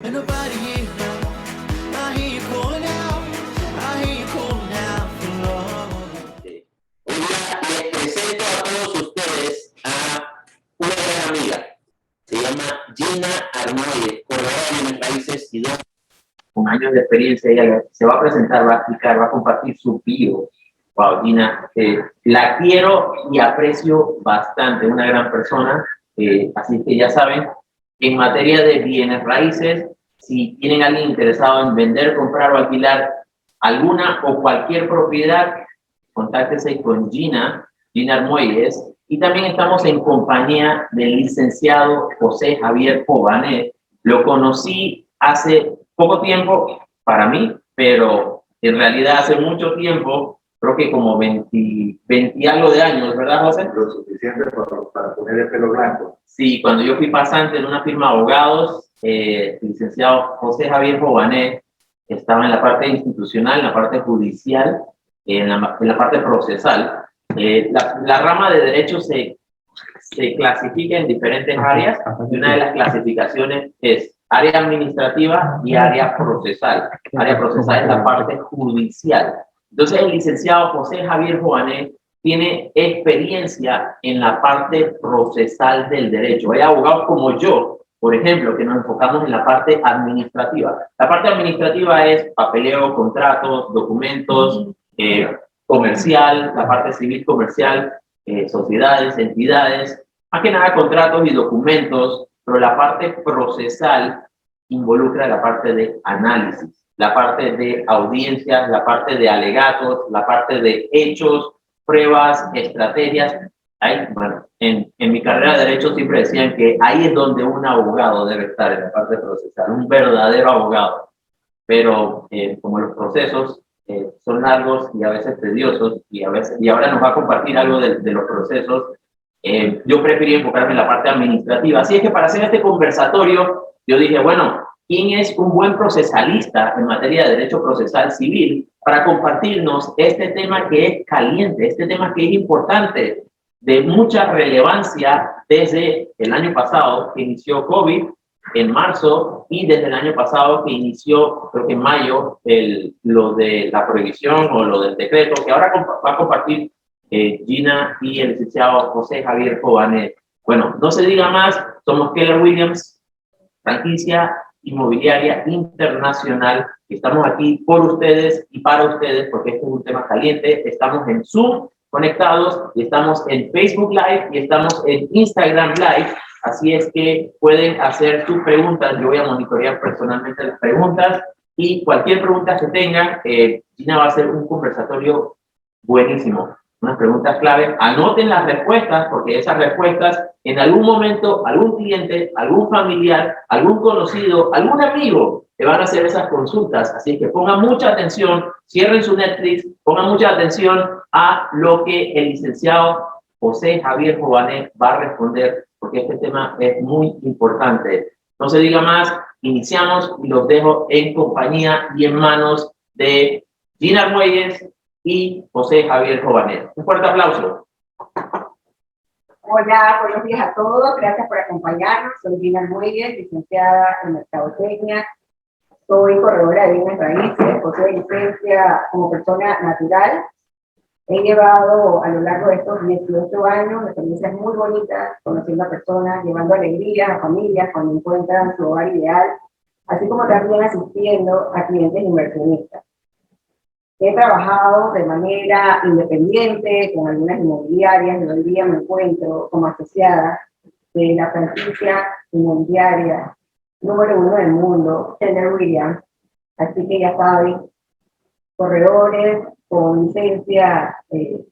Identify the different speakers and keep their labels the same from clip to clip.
Speaker 1: Ain't nobody here now. I hear you calling out. I hear you calling out for love.
Speaker 2: Un día les presento a todos ustedes a una gran amiga. Se llama Gina Armoye, corredora de bienes raíces y con años de experiencia. Ella se va a presentar, va a explicar, va a compartir su bio. Wow, Gina, la quiero y aprecio bastante, una gran persona. Así que ya saben, en materia de bienes raíces, si tienen a alguien interesado en vender, comprar o alquilar alguna o cualquier propiedad, contáctese con Gina Armuelles. Y también estamos en compañía del licenciado José Javier Jovanet. Lo conocí hace poco tiempo para mí, pero en realidad hace mucho tiempo, creo que como 20 algo de años, ¿verdad, José?
Speaker 3: Lo suficiente para poner el pelo blanco.
Speaker 2: Sí, cuando yo fui pasante en una firma de abogados, el licenciado José Javier Jovanet estaba en la parte institucional, en la parte judicial, en la parte procesal. La rama de derecho se clasifica en diferentes áreas y una de las clasificaciones es área administrativa y área procesal. Área procesal es la parte judicial. Entonces, el licenciado José Javier Jovanet tiene experiencia en la parte procesal del derecho. Hay abogados como yo, por ejemplo, que nos enfocamos en la parte administrativa. La parte administrativa es papeleo, contratos, documentos, comercial, la parte civil comercial, sociedades, entidades, más que nada contratos y documentos, pero la parte procesal involucra la parte de análisis, la parte de audiencias, la parte de alegatos, la parte de hechos, pruebas, estrategias. Ahí, bueno, en mi carrera de Derecho siempre decían que ahí es donde un abogado debe estar, en la parte procesal, un verdadero abogado. Pero como los procesos son largos y a veces tediosos, y ahora nos va a compartir algo de los procesos, yo preferí enfocarme en la parte administrativa. Así es que para hacer este conversatorio, yo dije, bueno, ¿quién es un buen procesalista en materia de derecho procesal civil para compartirnos este tema que es caliente, este tema que es importante, de mucha relevancia desde el año pasado que inició COVID, en marzo, y desde el año pasado que inició, creo que en mayo, lo de la prohibición o lo del decreto, que ahora va a compartir Gina y el licenciado José Javier Jovanet. Bueno, no se diga más, somos Keller Williams, franquicia inmobiliaria internacional. Estamos aquí por ustedes y para ustedes, porque este es un tema caliente. Estamos en Zoom conectados, y estamos en Facebook Live y estamos en Instagram Live. Así es que pueden hacer sus preguntas. Yo voy a monitorear personalmente las preguntas y cualquier pregunta que tengan, Gina va a hacer un conversatorio buenísimo. Unas preguntas clave. Anoten las respuestas, porque esas respuestas en algún momento, algún cliente, algún familiar, algún conocido, algún amigo te van a hacer esas consultas. Así que pongan mucha atención, cierren su Netflix, pongan mucha atención a lo que el licenciado José Javier Jovanet va a responder, porque este tema es muy importante. No se diga más, iniciamos y los dejo en compañía y en manos de Gina Armuelles y José Javier Jovanet. Un fuerte aplauso.
Speaker 4: Hola, buenos días a todos, gracias por acompañarnos. Soy Gina Armuelles, licenciada en Mercadotecnia. Soy corredora de bienes raíces, poseo licencia como persona natural. He llevado a lo largo de estos 18 años experiencias muy bonitas, conociendo a personas, llevando alegría a familias cuando encuentran su hogar ideal, así como también asistiendo a clientes inversionistas. He trabajado de manera independiente con algunas inmobiliarias y hoy día me encuentro como asociada de la franquicia inmobiliaria número 1 del mundo, Keller Williams. Así que ya saben, corredores con licencia de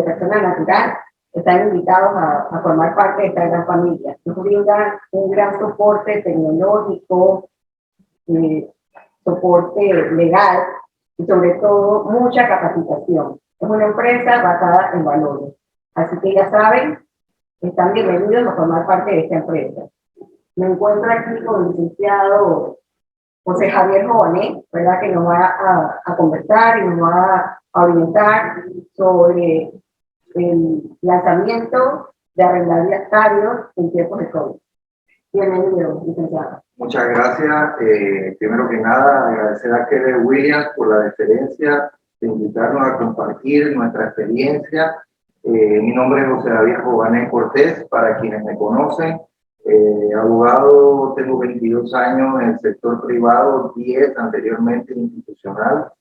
Speaker 4: persona natural están invitados a formar parte de esta gran familia. Nos brindan un gran soporte tecnológico, soporte legal y sobre todo mucha capacitación. Es una empresa basada en valores. Así que ya saben, están bienvenidos a formar parte de esta empresa. Me encuentro aquí con el licenciado José Javier Jovanet, ¿verdad? Que nos va a conversar y nos va a orientar sobre el lanzamiento de arrendatarios en tiempos de COVID. Bienvenido, licenciado.
Speaker 3: Muchas gracias. Primero que nada, agradecer a Keller Williams por la deferencia de invitarnos a compartir nuestra experiencia. Mi nombre es José David Jované Cortés, para quienes me conocen. Abogado, tengo 22 años en el sector privado, 10 anteriormente institucional.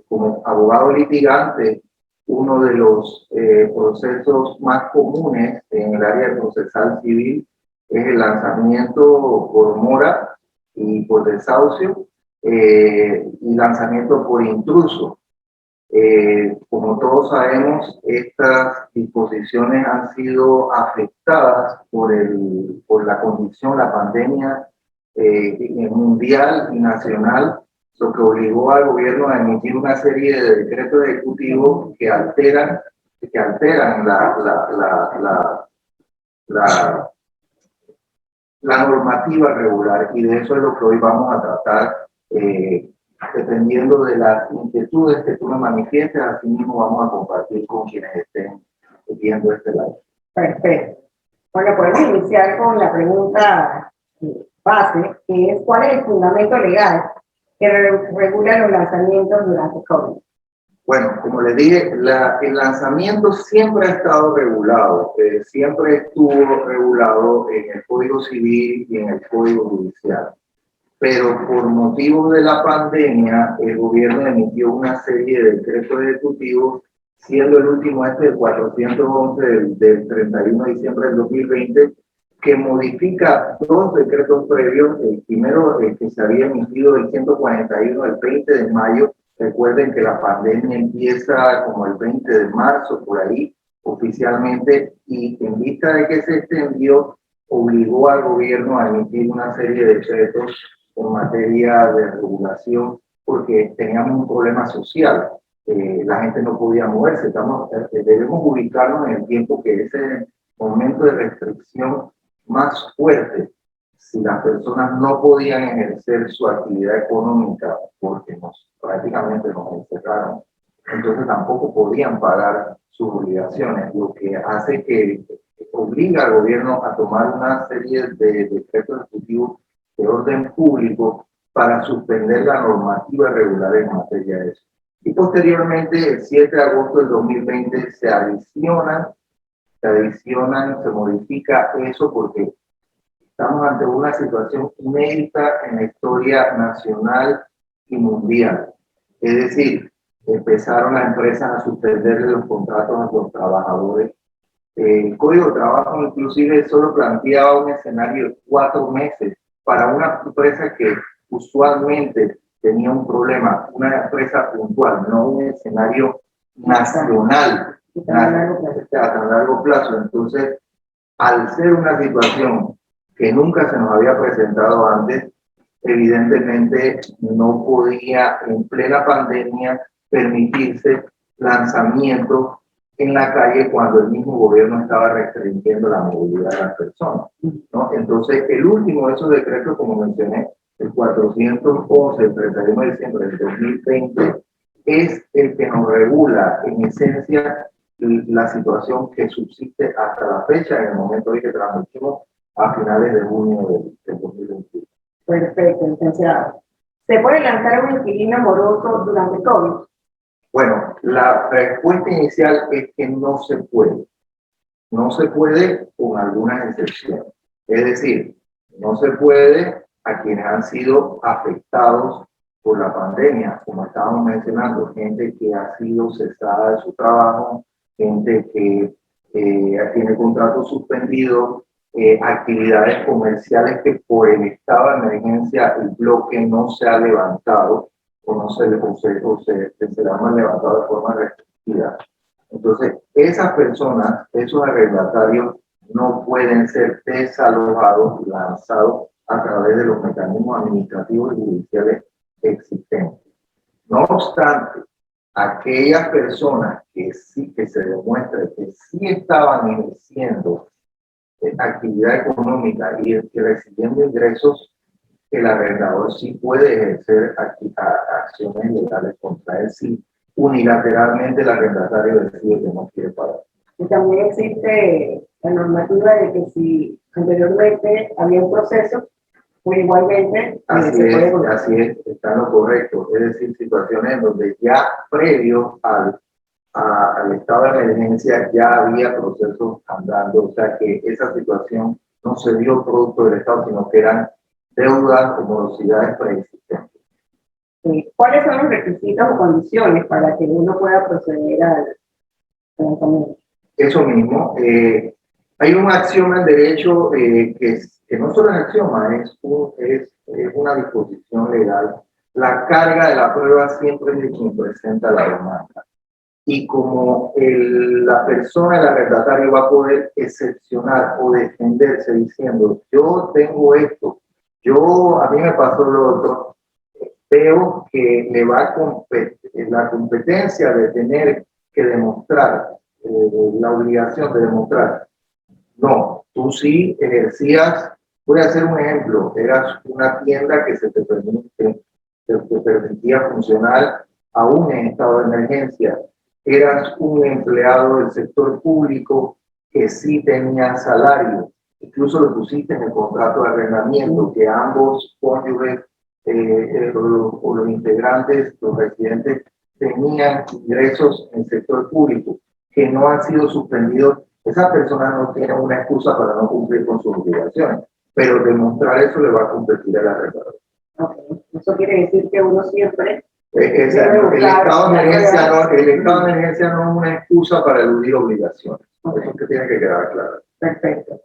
Speaker 3: Como abogado litigante, uno de los procesos más comunes en el área procesal civil es el lanzamiento por mora y por desahucio y lanzamiento por intruso. Como todos sabemos, estas disposiciones han sido afectadas por la condición, la pandemia mundial y nacional, lo que obligó al gobierno a emitir una serie de decretos ejecutivos que alteran la normativa regular, y de eso es lo que hoy vamos a tratar. Dependiendo de las inquietudes que tú me manifiestes, así mismo vamos a compartir con quienes estén viendo este live.
Speaker 4: Perfecto. Bueno, podemos iniciar con la pregunta base, que es ¿cuál es el fundamento legal que regula los lanzamientos durante COVID?
Speaker 3: Bueno, como les dije, el lanzamiento siempre ha estado regulado, siempre estuvo regulado en el Código Civil y en el Código Judicial. Pero por motivo de la pandemia, el gobierno emitió una serie de decretos ejecutivos, siendo el último el 411 del 31 de diciembre del 2020, que modifica dos decretos previos. El primero, el que se había emitido, el 141 del 20 de mayo. Recuerden que la pandemia empieza como el 20 de marzo, por ahí, oficialmente, y en vista de que se extendió, obligó al gobierno a emitir una serie de decretos en materia de regulación, porque teníamos un problema social. La gente no podía moverse. Debemos ubicarnos en el tiempo que es el momento de restricción más fuerte. Si las personas no podían ejercer su actividad económica porque prácticamente nos encerraron, entonces tampoco podían pagar sus obligaciones, lo que hace que obliga al gobierno a tomar una serie de decretos ejecutivos de orden público para suspender la normativa regular en materia de eso. Y posteriormente, el 7 de agosto del 2020, se modifica eso, porque estamos ante una situación inédita en la historia nacional y mundial. Es decir, empezaron las empresas a suspenderle los contratos a los trabajadores. El Código de Trabajo inclusive solo planteaba un escenario de 4 meses para una empresa que usualmente tenía un problema, una empresa puntual, no un escenario nacional a tan largo plazo. Entonces, al ser una situación que nunca se nos había presentado antes, evidentemente no podía en plena pandemia permitirse lanzamientos en la calle cuando el mismo gobierno estaba restringiendo la movilidad de las personas, ¿no? Entonces, el último de esos decretos, como mencioné, el 411, el 31 de diciembre del 2020, es el que nos regula en esencia la situación que subsiste hasta la fecha, en el momento en que transmitimos a finales de junio del 2021.
Speaker 4: Perfecto, licenciado. ¿Se puede lanzar un inquilino moroso durante COVID?
Speaker 3: Bueno, la respuesta inicial es que no se puede. No se puede con algunas excepciones. Es decir, no se puede a quienes han sido afectados por la pandemia, como estábamos mencionando, gente que ha sido cesada de su trabajo, gente que tiene contrato suspendido, actividades comerciales que por el estado de emergencia el bloque no se ha levantado o se le han levantado de forma restrictiva. Entonces, esas personas, esos arrendatarios, no pueden ser desalojados, lanzados a través de los mecanismos administrativos y judiciales existentes. No obstante, aquellas personas que sí, que se demuestra que sí estaban ejerciendo actividad económica y recibiendo ingresos, el arrendador sí puede ejercer acciones legales contra él si unilateralmente el arrendatario decide que no quiere pagar.
Speaker 4: Y también existe la normativa de que si anteriormente había un proceso, pues igualmente
Speaker 3: Así es, está en lo correcto. Es decir, situaciones en donde ya previo al estado de emergencia ya había procesos andando, o sea que esa situación no se dio producto del Estado, sino que eran deudas o morosidades preexistentes.
Speaker 4: ¿Cuáles son los requisitos o condiciones para que uno pueda proceder al lanzamiento?
Speaker 3: Eso mismo, hay un axioma en derecho que no solo es axioma, es una disposición legal. La carga de la prueba siempre es de quien presenta la demanda. Y como la persona, el arrendatario, va a poder excepcionar o defenderse diciendo, yo tengo esto, a mí me pasó lo otro, veo que le va a la competencia de tener que demostrar, la obligación de demostrar. No, tú sí ejercías, voy a hacer un ejemplo, eras una tienda que se te permitía funcionar aún en estado de emergencia. Eras un empleado del sector público que sí tenía salario, incluso lo pusiste en el contrato de arrendamiento, que ambos cónyuges o los integrantes, los residentes, tenían ingresos en el sector público que no han sido suspendidos. Esa persona no tiene una excusa para no cumplir con sus obligaciones, pero demostrar eso le va a competir al arrendador.
Speaker 4: Okay. Eso quiere decir que uno siempre
Speaker 3: el estado de emergencia no es una excusa para eludir obligaciones. Okay. Eso que tiene que quedar claro.
Speaker 4: Perfecto.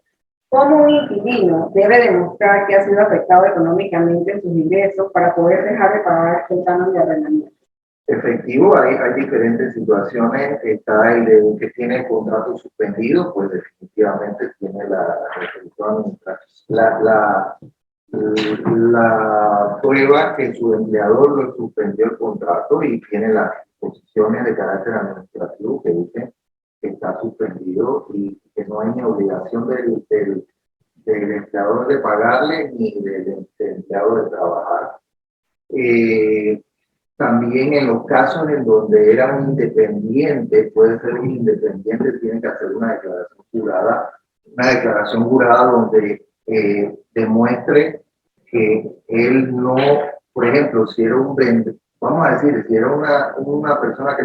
Speaker 4: ¿Cómo un inquilino debe demostrar que ha sido afectado económicamente en sus ingresos para poder dejar de pagar el canon de arrendamiento?
Speaker 3: Efectivo, hay diferentes situaciones. Está el que tiene el contrato suspendido, pues definitivamente tiene la resolución la prueba que su empleador lo suspendió el contrato y tiene las disposiciones de carácter administrativo que dicen que está suspendido y que no hay ni obligación del empleador de pagarle ni del empleado de trabajar. También en los casos en donde era un independiente, puede ser un independiente, tiene que hacer una declaración jurada donde demuestre que él no, por ejemplo, si era un vendedor, vamos a decir, si era una persona que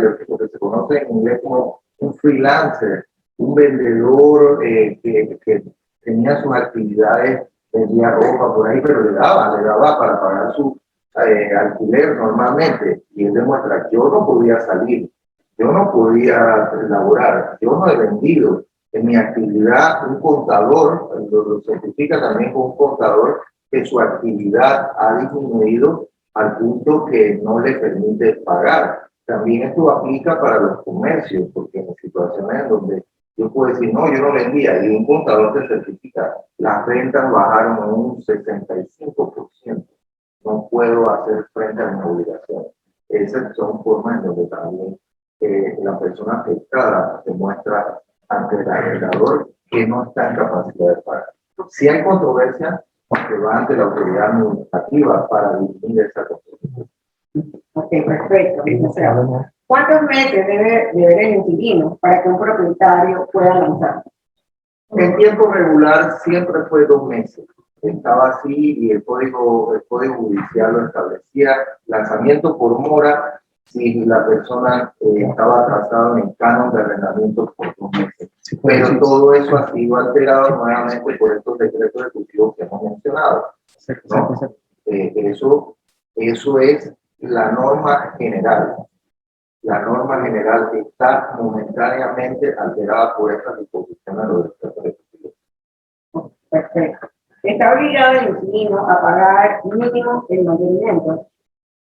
Speaker 3: se conoce en inglés como un freelancer, un vendedor que tenía sus actividades, vendía ropa por ahí, pero le daba para pagar su alquiler normalmente, y él demuestra, yo no podía salir, yo no podía laborar, yo no he vendido. En mi actividad, un contador, lo certifica también con un contador, que su actividad ha disminuido al punto que no le permite pagar. También esto aplica para los comercios, porque en situaciones donde yo puedo decir, no, yo no vendía, y un contador te certifica, las ventas bajaron en un 65%. No puedo hacer frente a mis obligaciones. Esas son formas en donde también la persona afectada demuestra ante el arrendador que no está en capacidad de pagar. Si hay controversia, que va ante la autoridad administrativa para dirimir esa controversia.
Speaker 4: Ok, perfecto. O sea, ¿cuántos meses debe el inquilino para que un propietario pueda lanzar?
Speaker 3: El tiempo regular siempre fue 2 meses. Estaba así y el código judicial lo establecía. Lanzamiento por mora si la persona estaba atrasada en el canon de arrendamiento por 2 meses. Pero todo eso ha sido alterado nuevamente por estos decretos ejecutivos que hemos mencionado, ¿no? Eso es la norma general. La norma general está momentáneamente alterada por estas disposiciones de los decretos ejecutivos.
Speaker 4: Perfecto. Está obligado el inquilino a pagar mínimo el mantenimiento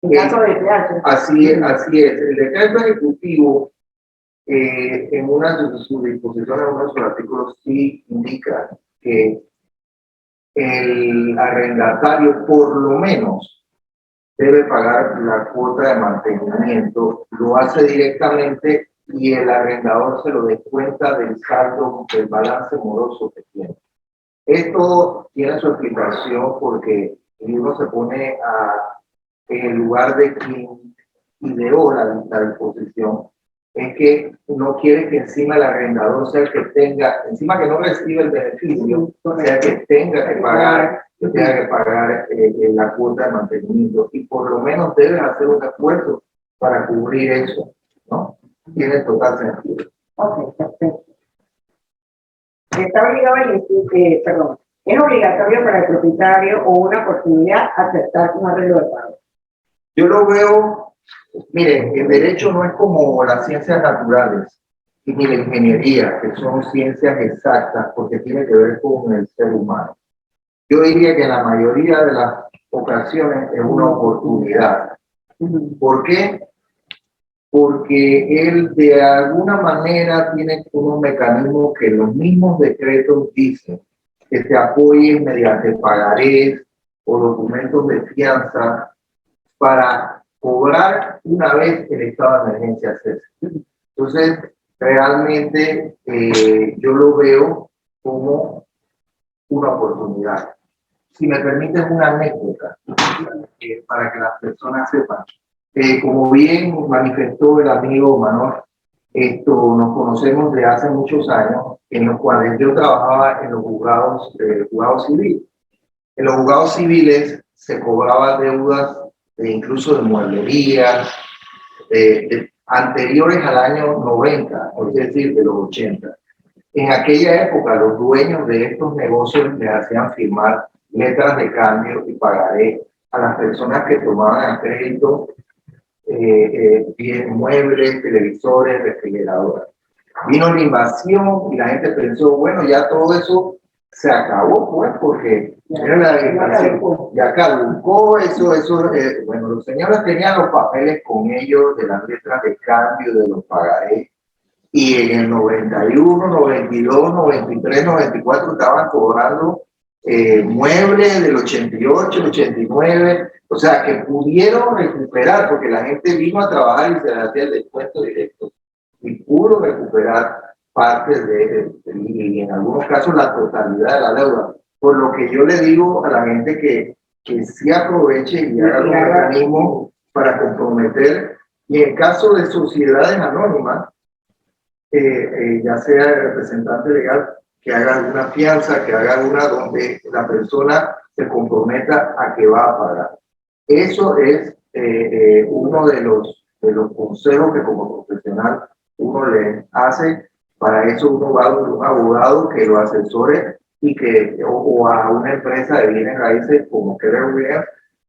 Speaker 4: en caso de PH.
Speaker 3: Así es. El decreto ejecutivo, en una de sus disposiciones, en uno de sus artículos, sí indica que el arrendatario por lo menos debe pagar la cuota de mantenimiento, lo hace directamente y el arrendador se lo descuenta del saldo, del balance moroso que tiene. Esto tiene su explicación porque uno se pone en el lugar de quien ideó la disposición. es que no quiere que encima el arrendador sea el que tenga, encima que no recibe el beneficio, sea que tenga que pagar, la cuota de mantenimiento, y por lo menos debe hacer un esfuerzo para cubrir eso, ¿no? Tiene total sentido.
Speaker 4: Ok, perfecto. Está obligado perdón, es obligatorio para el propietario o una oportunidad aceptar un arreglo de pago.
Speaker 3: Yo lo veo, miren, el derecho no es como las ciencias naturales ni la ingeniería, que son ciencias exactas porque tiene que ver con el ser humano. Yo diría que en la mayoría de las ocasiones es una oportunidad. ¿Por qué? Porque él de alguna manera tiene unos mecanismos que los mismos decretos dicen que se apoyen mediante pagarés o documentos de fianza para cobrar una vez el estado de emergencia cese. Entonces, realmente yo lo veo como una oportunidad. Si me permiten una anécdota para que las personas sepan. Como bien manifestó el amigo Manuel, nos conocemos de hace muchos años, en los cuales yo trabajaba en los juzgados civiles. En los juzgados civiles se cobraban deudas incluso de mueblería, anteriores al año 90, es decir, de los 80. En aquella época, los dueños de estos negocios les hacían firmar letras de cambio y pagaré a las personas que tomaban a crédito muebles, televisores, refrigeradoras. Vino la invasión y la gente pensó, bueno, ya todo eso se acabó, pues, porque era ya caducó eso, bueno, los señores tenían los papeles con ellos de las letras de cambio, de los pagarés, y en el 91, 92, 93, 94 estaban cobrando muebles del 88, 89, o sea, que pudieron recuperar, porque la gente vino a trabajar y se le hacía el descuento directo, y pudo recuperar parte y en algunos casos la totalidad de la deuda. Por lo que yo le digo a la gente que sí aproveche y haga los mecanismos para comprometer, y en caso de sociedades anónimas, ya sea el representante legal, que haga alguna fianza, que haga alguna donde la persona se comprometa a que va a pagar. Eso es uno de los consejos que como profesional uno le hace. Para eso uno va a un abogado que lo asesore y o a una empresa de bienes raíces como Keller Williams,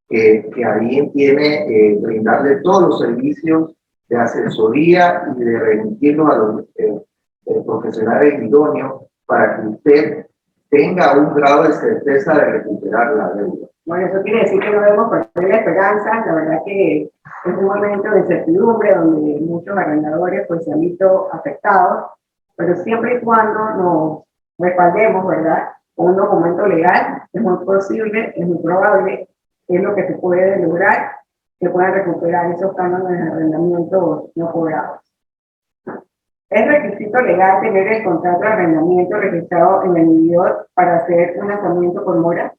Speaker 3: que ahí tiene brindarle todos los servicios de asesoría y de remitirlos a los profesionales idóneos para que usted tenga un grado de certeza de recuperar la deuda.
Speaker 4: Bueno, eso quiere decir que no debemos perder la esperanza. La verdad que es un momento de incertidumbre donde muchos arrendadores pues se han visto afectados, pero siempre y cuando nos respaldemos, ¿verdad?, con un documento legal, es muy posible, es muy probable, es lo que se puede lograr, que puedan recuperar esos cánones de arrendamiento no cobrados. ¿Es requisito legal tener el contrato de arrendamiento registrado en el inhibidor para hacer un lanzamiento por mora?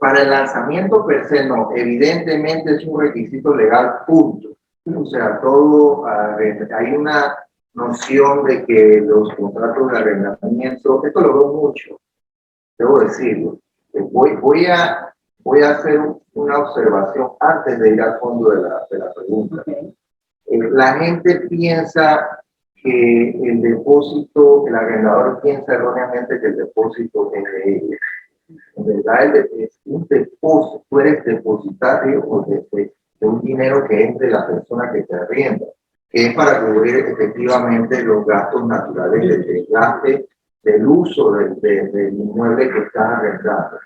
Speaker 3: Para el lanzamiento per se no, evidentemente es un requisito legal, punto. O sea, hay una noción de que los contratos de arrendamiento, esto lo veo mucho, debo decirlo. Voy a hacer una observación antes de ir al fondo de la pregunta.
Speaker 4: Okay.
Speaker 3: La gente piensa que el depósito, el arrendador piensa erróneamente que el depósito es de ellos. En verdad, es un depósito, tú eres depositario de un dinero que es de la persona que te arrienda, que es para cubrir efectivamente los gastos naturales del desgaste, del uso del inmueble que estás arrendando.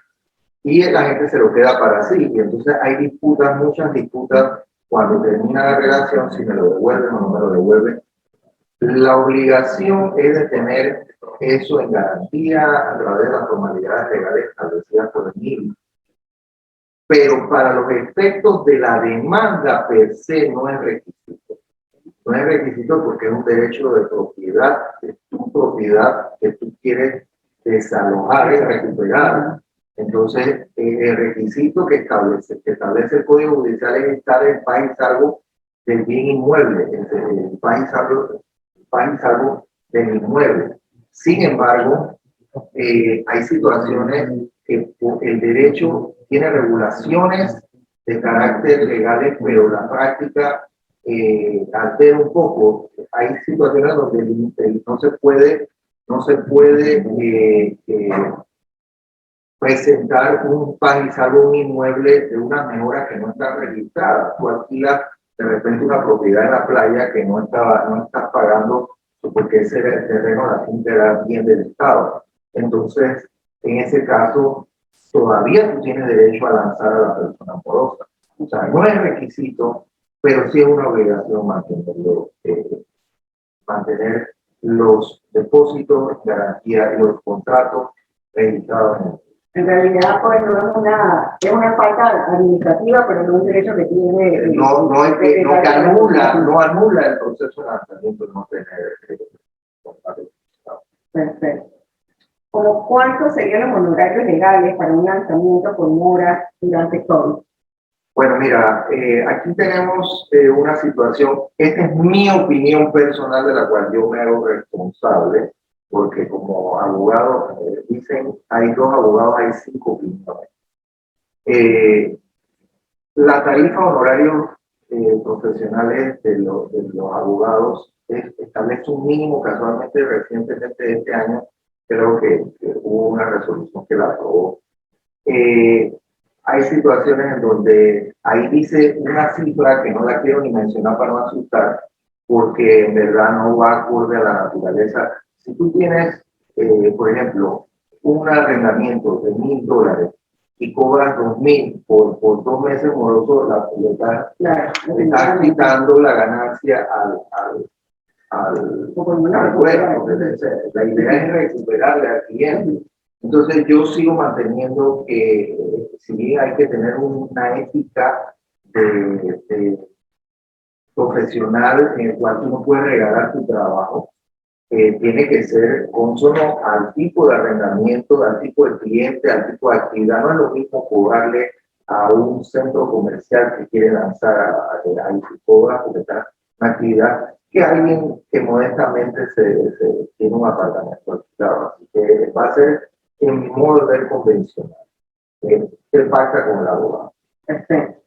Speaker 3: Y la gente se lo queda para sí, y entonces hay disputas, muchas disputas, cuando termina la relación, si me lo devuelven o no me lo devuelven. La obligación es de tener eso en garantía a través de las formalidades legales establecidas por el MIBI. Pero para los efectos de la demanda per se no es requisito. No es requisito porque es un derecho de propiedad, es tu propiedad que tú quieres desalojar y recuperar. Entonces, el requisito que establece el Código Judicial es estar en paz y salvo del bien inmueble, el paz y salvo del inmueble. Sin embargo, hay situaciones que el derecho tiene regulaciones de carácter legales, pero la práctica altera un poco. Hay situaciones donde no se puede presentar un paz y salvo un inmueble de una mejora que no está registrada. Tú alquilas de repente una propiedad en la playa que no estás pagando porque ese terreno la finca era bien del Estado. Entonces, en ese caso, todavía tú tienes derecho a lanzar a la persona morosa. O sea, no es requisito, pero sí es una obligación mantener los depósitos, garantía y los contratos registrados en el.
Speaker 4: En realidad, pues no es una falta administrativa, pero no es un derecho que tiene.
Speaker 3: No anula el proceso de lanzamiento, no tener contratos.
Speaker 4: Perfecto. ¿Como cuántos serían los honorarios legales para un lanzamiento por mora durante COVID?
Speaker 3: Bueno, mira, aquí tenemos una situación, esta es mi opinión personal de la cual yo me hago responsable, porque como abogado, dicen, hay 2 abogados, hay 5 opiniones. La tarifa honorarios profesionales de los abogados establece un mínimo, casualmente recientemente este año, creo que hubo una resolución que la aprobó. Hay situaciones en donde ahí dice una cifra que no la quiero ni mencionar para no asustar, porque en verdad no va acorde a la naturaleza. Si tú tienes, por ejemplo, un arrendamiento de $1,000 y cobras 2,000 por 2 meses morosos, le estás quitando la ganancia al puerto. La idea es recuperarle al cliente. Entonces yo sigo manteniendo que sí hay que tener una ética profesional en el cual tú no puedes regalar tu trabajo. Tiene que ser consono al tipo de arrendamiento, al tipo de cliente, al tipo de actividad. No es lo mismo cobrarle a un centro comercial que quiere lanzar a su cobra porque está una actividad que alguien que modestamente tiene un apartamento alquilado. Así que va a ser en mi modo de ver convencional. Se pacta con el abogado.
Speaker 4: Perfecto.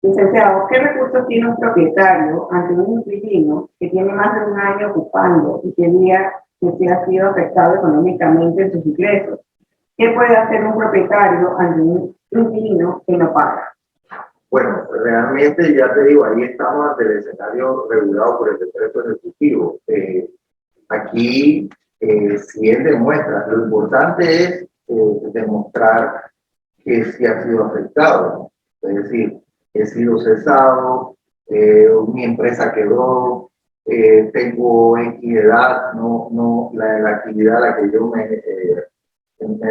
Speaker 4: Licenciado, ¿qué recursos tiene un propietario ante un inquilino que tiene más de un año ocupando y que se ha sido afectado económicamente en sus ingresos? ¿Qué puede hacer un propietario ante un inquilino que no paga?
Speaker 3: Bueno, realmente ya te digo, ahí estamos ante el escenario regulado por el decreto ejecutivo. Aquí, si él demuestra, lo importante es demostrar que sí ha sido afectado. Es decir, he sido cesado, mi empresa quebró, tengo equidad, la actividad a la que yo me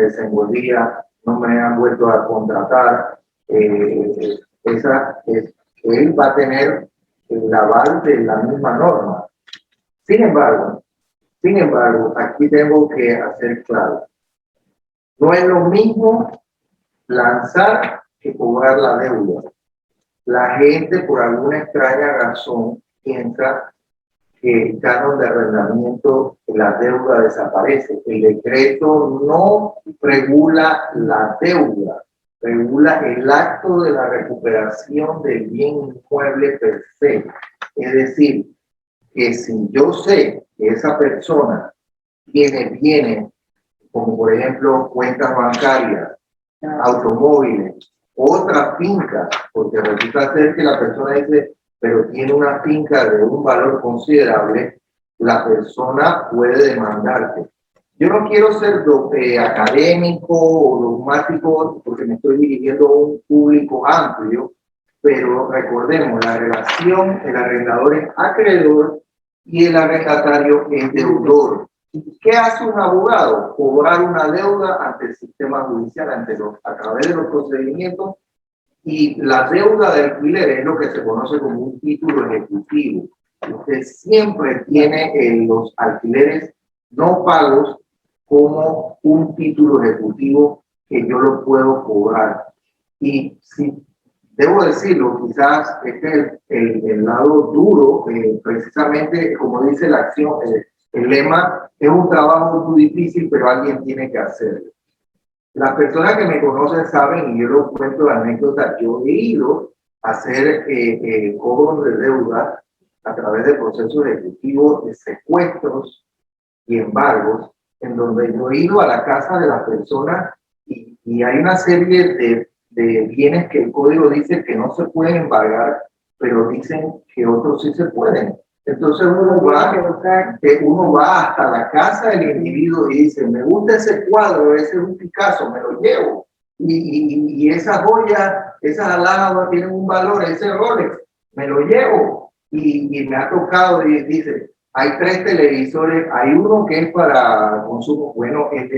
Speaker 3: desenvolvía, no me han vuelto a contratar. Él va a tener el aval de la misma norma. Sin embargo, aquí tengo que hacer claro, no es lo mismo lanzar que cobrar la deuda. La gente, por alguna extraña razón, piensa que el canon de arrendamiento, la deuda desaparece. El decreto no regula la deuda, regula el acto de la recuperación del bien inmueble per se. Es decir, que si yo sé que esa persona tiene bienes, como por ejemplo cuentas bancarias, automóviles, otras fincas, porque resulta ser que la persona dice, pero tiene una finca de un valor considerable, la persona puede demandarte. Yo no quiero ser académico o dogmático porque me estoy dirigiendo a un público amplio, pero recordemos, la relación, el arrendador es acreedor y el arrendatario es deudor. ¿Qué hace un abogado? Cobrar una deuda ante el sistema judicial, a través de los procedimientos, y la deuda de alquiler es lo que se conoce como un título ejecutivo. Usted siempre tiene los alquileres no pagos como un título ejecutivo que yo lo puedo cobrar. Y si debo decirlo, quizás este es el lado duro, precisamente como dice la acción, el lema, es un trabajo muy difícil, pero alguien tiene que hacerlo. Las personas que me conocen saben, y yo lo cuento de anécdota, yo he ido a hacer cobros de deuda a través de procesos ejecutivos de secuestros y embargos, en donde yo he ido a la casa de las personas y hay una serie de bienes que el código dice que no se pueden embargar, pero dicen que otros sí se pueden. Entonces uno va hasta la casa del individuo y dice, me gusta ese cuadro, ese es un Picasso, me lo llevo. Y esa joya, esas alhajas tienen un valor, ese Rolex, me lo llevo. Y me ha tocado, y dice, hay 3 televisores, hay uno que es para consumo, bueno, el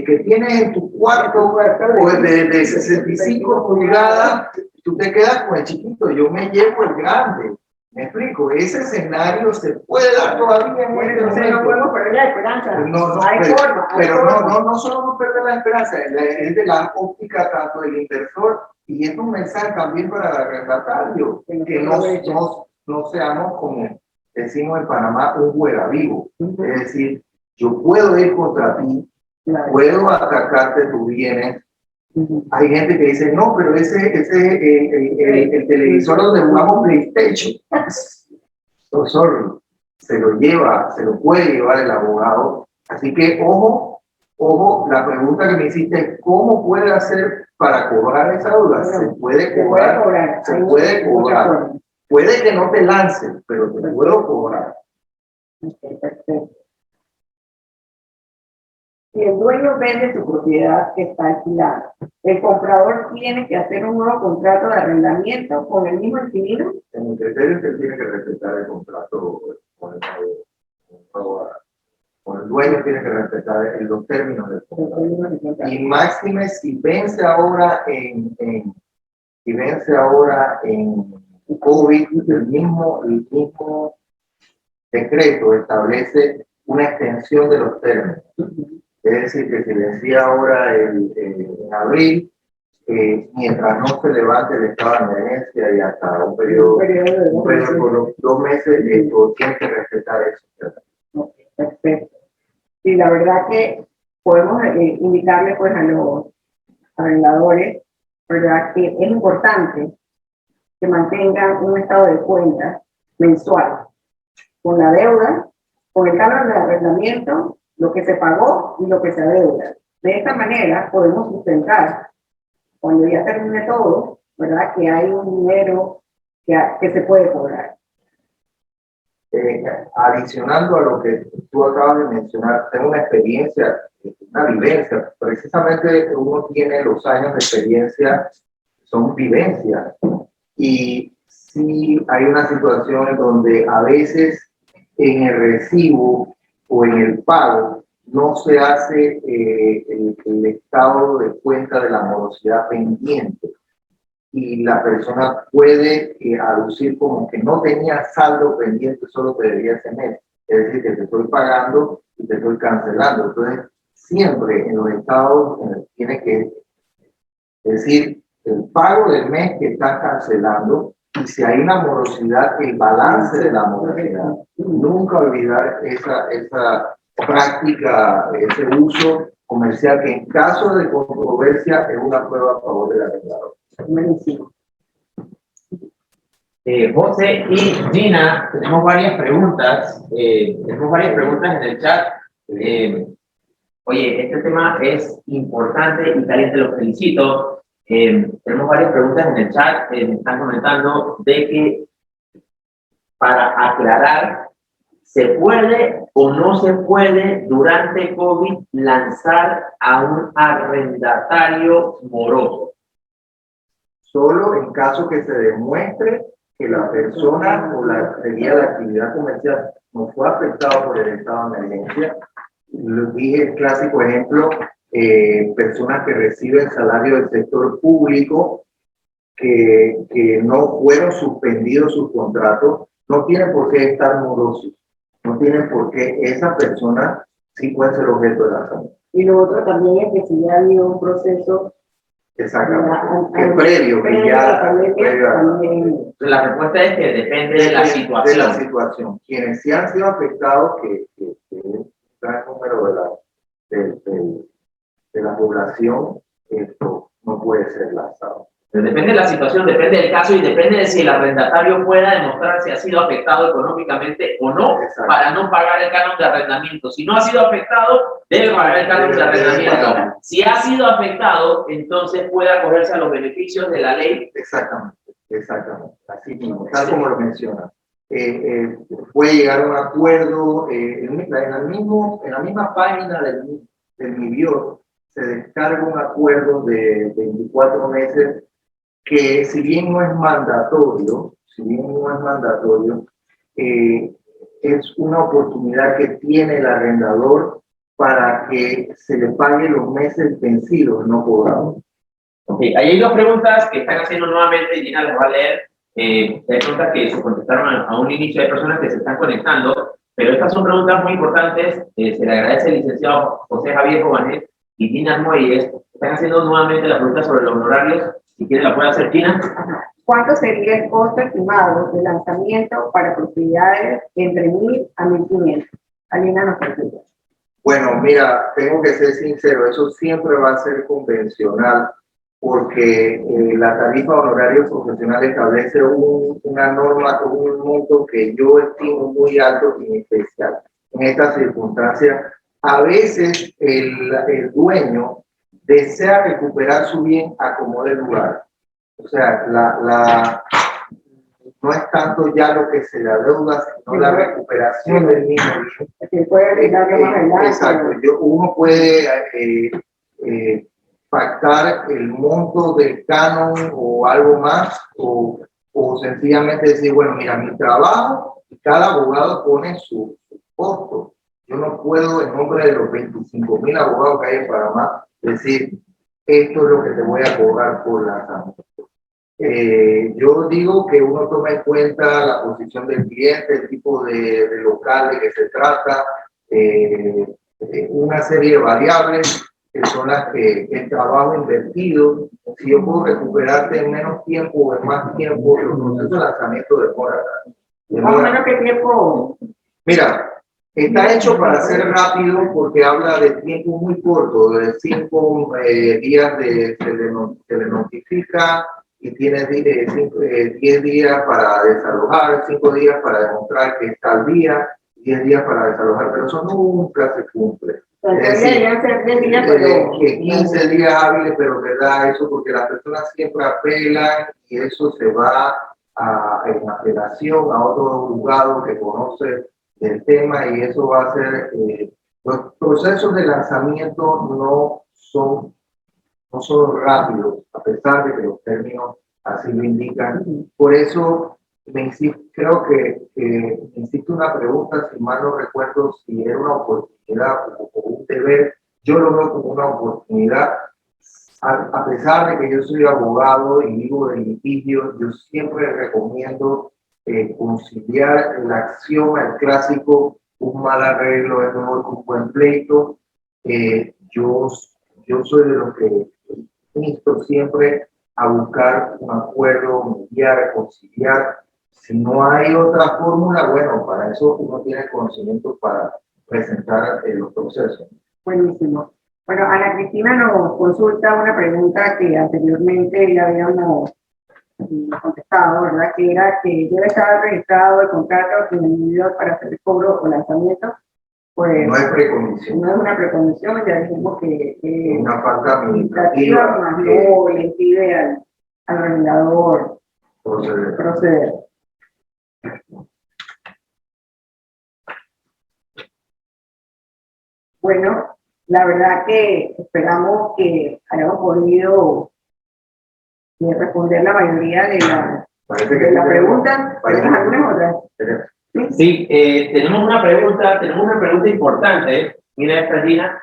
Speaker 3: que tienes en tu cuarto, pues de 65 pulgadas, tú te quedas con el chiquito, yo me llevo el grande. ¿Me explico? Ese escenario se puede dar todavía en este momento.
Speaker 4: No podemos perder la esperanza.
Speaker 3: Pero no solo no perder la esperanza, es de la óptica tanto del inversor y es un mensaje también para el arrendatario, que no seamos, como decimos en Panamá, un huera vivo. Es decir, yo puedo ir contra ti, puedo atacarte tus bienes. Hay gente que dice, no, pero ese es el televisor donde jugamos PlayStation. Oh, sorry, se lo puede llevar el abogado. Así que, ojo, la pregunta que me hiciste es, ¿cómo puede hacer para cobrar esa deuda? Se puede cobrar. Puede que no te lancen, pero te puedo cobrar.
Speaker 4: Perfecto. Si el dueño vende su propiedad que está alquilada, el comprador tiene que hacer un nuevo contrato de arrendamiento con el mismo inquilino.
Speaker 3: En el criterio se tiene que respetar el contrato con el dueño, tiene que respetar los términos del contrato. Y máxime si vence ahora en COVID, el mismo decreto establece una extensión de los términos. Es decir, que si vencía ahora en abril, mientras no se levante el estado de emergencia y hasta un periodo por los 2 meses, tiene que respetar eso.
Speaker 4: Okay, perfecto. Sí, la verdad que podemos indicarle pues a los arrendadores, ¿verdad?, que es importante que mantengan un estado de cuentas mensual con la deuda, con el canon de arrendamiento, lo que se pagó y lo que se adeuda. De esta manera podemos sustentar, cuando ya termine todo, ¿verdad?, que hay un dinero que se puede cobrar.
Speaker 3: Adicionando a lo que tú acabas de mencionar, tengo una experiencia, una vivencia. Precisamente uno tiene los años de experiencia, son vivencias. Y sí hay una situación en donde a veces en el recibo o en el pago no se hace el estado de cuenta de la morosidad pendiente. Y la persona puede aducir como que no tenía saldo pendiente, solo te debía ese mes. Es decir, que te estoy pagando y te estoy cancelando. Entonces, siempre en los estados tiene que decir el pago del mes que está cancelando y si hay una morosidad, el balance de la morosidad. Nunca olvidar esa práctica, ese uso comercial que en caso de controversia es una prueba a favor del arrendador.
Speaker 4: Buenísimo.
Speaker 2: José y Gina, tenemos varias preguntas en el chat. Oye, este tema es importante y caliente, los felicito. Tenemos varias preguntas en el chat, me están comentando de que para aclarar, ¿se puede o no se puede durante COVID lanzar a un arrendatario moroso?
Speaker 3: Solo en caso que se demuestre que la persona o la actividad comercial no fue afectada por el estado de emergencia. Les dije el clásico ejemplo, personas que reciben salario del sector público, que no fueron suspendidos sus contratos, no tienen por qué estar morosos, no tienen por qué, esa persona sí puede ser objeto de la sanción.
Speaker 4: Y lo otro también es que si ya ha habido un proceso
Speaker 3: Exactamente. Que previo, que ya.
Speaker 4: También.
Speaker 2: La respuesta es que depende de la situación.
Speaker 3: De la situación. Quienes sí han sido afectados, que es un gran número de la población, esto no puede ser lanzado.
Speaker 2: Pero depende de la situación, depende del caso y depende de si el arrendatario pueda demostrar si ha sido afectado económicamente o no.
Speaker 3: Exacto.
Speaker 2: Para no pagar el canon de arrendamiento. Si no ha sido afectado, debe pagar el canon de arrendamiento. Si ha sido afectado, entonces puede acogerse a los beneficios de la ley.
Speaker 3: Exactamente, así mismo, tal como lo menciona. Puede llegar a un acuerdo en la misma página del MIBIOR, se descarga un acuerdo de 24 meses que si bien no es mandatorio, es una oportunidad que tiene el arrendador para que se le pague los meses vencidos no cobrados.
Speaker 2: Okay. Ahí hay dos preguntas que están haciendo nuevamente y Gina las va a leer. Hay preguntas que se contestaron a un inicio, hay personas que se están conectando, pero estas son preguntas muy importantes. Se le agradece al licenciado José Javier Jovanet y Gina Muelles. Están haciendo nuevamente la pregunta sobre los honorarios. Si quiere la puede hacer Gina.
Speaker 4: ¿Cuánto sería el costo estimado de lanzamiento para propiedades entre 1.000 a 1.500? Alina nos explica. Bueno,
Speaker 3: mira, tengo que ser sincero, eso siempre va a ser convencional, porque la tarifa de honorarios profesionales establece una norma con un monto que yo estimo muy alto y especial. En estas circunstancias, a veces el dueño desea recuperar su bien a como de lugar. O sea, no es tanto ya lo que se le adeuda, sino la recuperación del mismo bien. Exacto. Uno puede pactar el monto del canon o algo más, o sencillamente decir, bueno, mira, mi trabajo, y cada abogado pone su costo. Yo no puedo, en nombre de los 25.000 abogados que hay en Panamá, decir, esto es lo que te voy a cobrar por lanzamiento. Yo digo que uno toma en cuenta la posición del cliente, el tipo de local de que se trata, una serie de variables que son las que el trabajo invertido, si yo puedo recuperarte en menos tiempo o en más tiempo, los procesos de lanzamiento demora.
Speaker 4: ¿Más o menos qué tiempo?
Speaker 3: Mira, está hecho para ser rápido porque habla de tiempo muy corto, de 5 días se le notifica y tiene 10 días para desalojar, 5 días para demostrar que está al día, 10 días para desalojar, pero eso nunca se cumple. Es decir, que 15 días hábiles, pero verdad eso porque las personas siempre apelan y eso se va en apelación a otro juzgado que conoce el tema y eso va a ser, los procesos de lanzamiento no son rápidos, a pesar de que los términos así lo indican. Por eso creo que insiste una pregunta, si mal no recuerdo, si era una oportunidad o un deber. Yo lo veo como una oportunidad. A pesar de que yo soy abogado y vivo de litigio, yo siempre recomiendo conciliar la acción, el clásico, un mal arreglo es mejor que un buen pleito. Yo soy de los que insto siempre a buscar un acuerdo, mediar, conciliar. Si no hay otra fórmula, bueno, para eso uno tiene conocimiento para presentar los procesos.
Speaker 4: Buenísimo. Bueno, Ana Cristina nos consulta una pregunta que anteriormente ya habíamos contestado, ¿verdad? Que era que debe estar registrado el contrato en el MIBIOR para hacer el cobro o lanzamiento. Pues
Speaker 3: no es precondición.
Speaker 4: No es una precondición, ya dijimos que
Speaker 3: una falta administrativa
Speaker 4: más no le impide al arrendador proceder. Bueno, la verdad que esperamos que hayamos podido responder la mayoría de las preguntas. ¿Tienes algunas otras?
Speaker 2: Sí, tenemos una pregunta importante. Mira esta, Gina.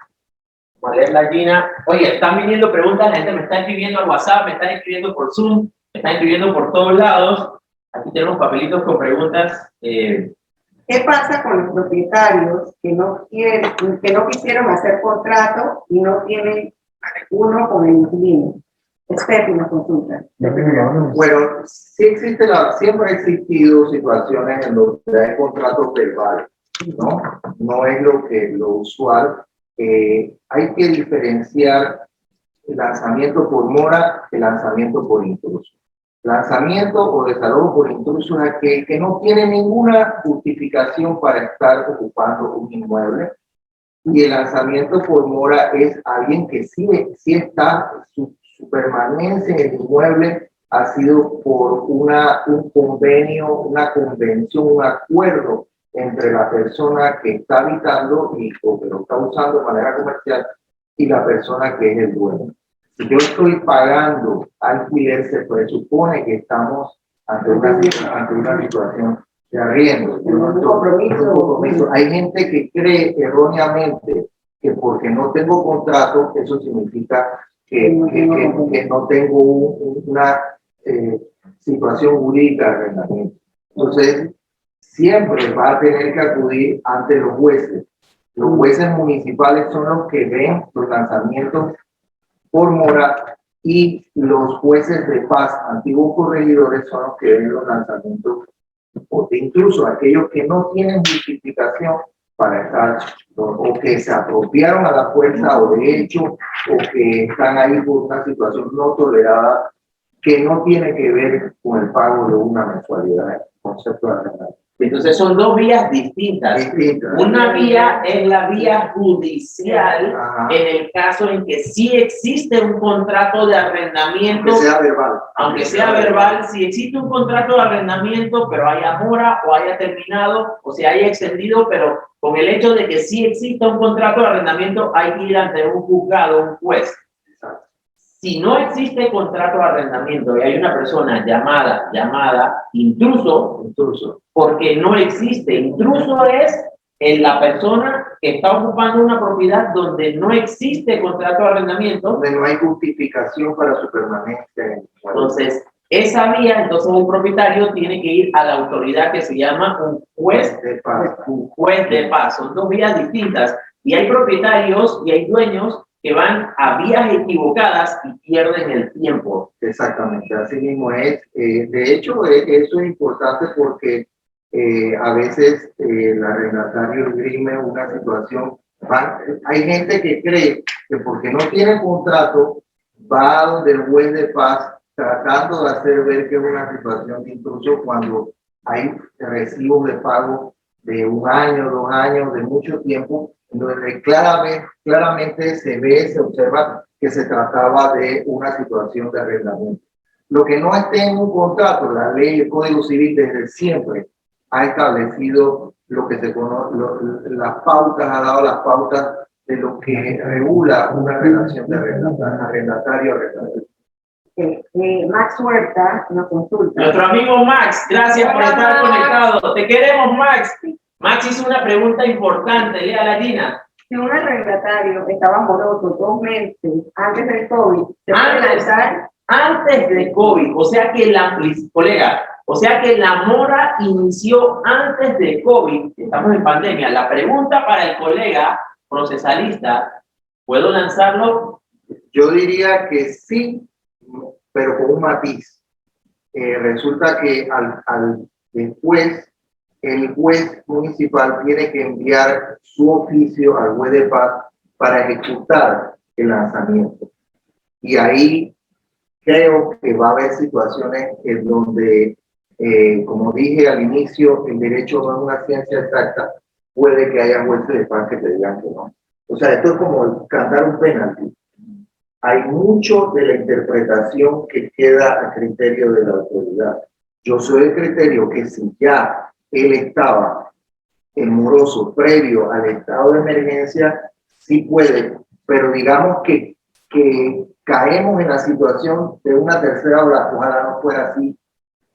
Speaker 2: ¿Cuál es la Gina? Oye, están viniendo preguntas, la gente me está escribiendo al WhatsApp, me están escribiendo por Zoom, me están escribiendo por todos lados. Aquí tenemos papelitos con preguntas.
Speaker 4: ¿Qué pasa con los propietarios que no quisieron hacer contrato y no tienen uno con el inquilino? experto en la consulta.
Speaker 3: Bueno, sí existe siempre ha existido situaciones en donde hay contratos verbales, ¿no? No es lo usual. Hay que diferenciar el lanzamiento por mora del lanzamiento por intruso. Lanzamiento o desalojo por intruso es aquel que no tiene ninguna justificación para estar ocupando un inmueble. Y el lanzamiento por mora es alguien que sí está, su permanencia en el inmueble ha sido por un convenio, una convención, un acuerdo entre la persona que está habitando o que lo está usando de manera comercial y la persona que es el dueño. Si yo estoy pagando alquiler, se presupone que estamos ante una situación de arriendo.
Speaker 4: Un compromiso.
Speaker 3: Hay gente que cree erróneamente que porque no tengo contrato, eso significa que no tengo una situación jurídica de arrendamiento. Entonces, siempre va a tener que acudir ante los jueces. Los jueces municipales son los que ven los lanzamientos por mora y los jueces de paz, antiguos corregidores, son los que ven los lanzamientos, o incluso aquellos que no tienen justificación para estar, o que se apropiaron a la fuerza o de hecho, o que están ahí por una situación no tolerada que no tiene que ver con el pago de una mensualidad, el concepto de arrendamiento.
Speaker 2: Entonces son dos vías distintas. Una vía es la vía judicial. Ajá. En el caso en que sí existe un contrato de arrendamiento.
Speaker 3: Aunque sea verbal.
Speaker 2: Si existe un contrato de arrendamiento, pero haya mora o haya terminado o se haya extendido, pero con el hecho de que sí exista un contrato de arrendamiento, hay que ir ante un juzgado, un juez. Si no existe contrato de arrendamiento y hay una persona llamada intruso, porque no existe. Intruso es la persona que está ocupando una propiedad donde no existe contrato de arrendamiento.
Speaker 3: Donde no hay justificación para su permanencia.
Speaker 2: Entonces, esa vía, entonces un propietario tiene que ir a la autoridad que se llama un juez de paz. Un juez de paz. Son dos vías distintas. Y hay propietarios y hay dueños que van a vías equivocadas y pierden el tiempo.
Speaker 3: Exactamente, así mismo es. De hecho, eso es importante porque a veces el arrendatario esgrime una situación. Hay gente que cree que porque no tiene contrato, va donde el juez de paz tratando de hacer ver que es una situación de intruso cuando hay recibos de pago de 1 año, 2 años, de mucho tiempo, donde claramente se observa que se trataba de una situación de arrendamiento. Lo que no esté en un contrato, la ley, el Código Civil desde siempre ha establecido lo que se conoce, las pautas, ha dado las pautas de lo que regula una relación de arrendatario-arrendatario.
Speaker 4: Max Huerta nos consulta.
Speaker 2: Nuestro amigo Max, gracias por estar conectado. Te queremos, Max. Max hizo una pregunta importante, lea la Gina.
Speaker 4: Si un arrendatario estaba moroso 2 meses antes del COVID, ¿se puede lanzar?
Speaker 2: Antes del COVID, o sea que la mora inició antes del COVID. Estamos en pandemia. La pregunta para el colega procesalista, ¿puedo lanzarlo?
Speaker 3: Yo diría que sí, pero con un matiz. Resulta que después el juez municipal tiene que enviar su oficio al juez de paz para ejecutar el lanzamiento. Y ahí creo que va a haber situaciones en donde, como dije al inicio, el derecho no es una ciencia exacta, puede que haya jueces de paz que te digan que no. O sea, esto es como cantar un penalti. Hay mucho de la interpretación que queda a criterio de la autoridad. Yo soy el criterio que si ya él estaba en moroso previo al estado de emergencia, sí puede, pero digamos que caemos en la situación de una tercera ola, ojalá no fuera así,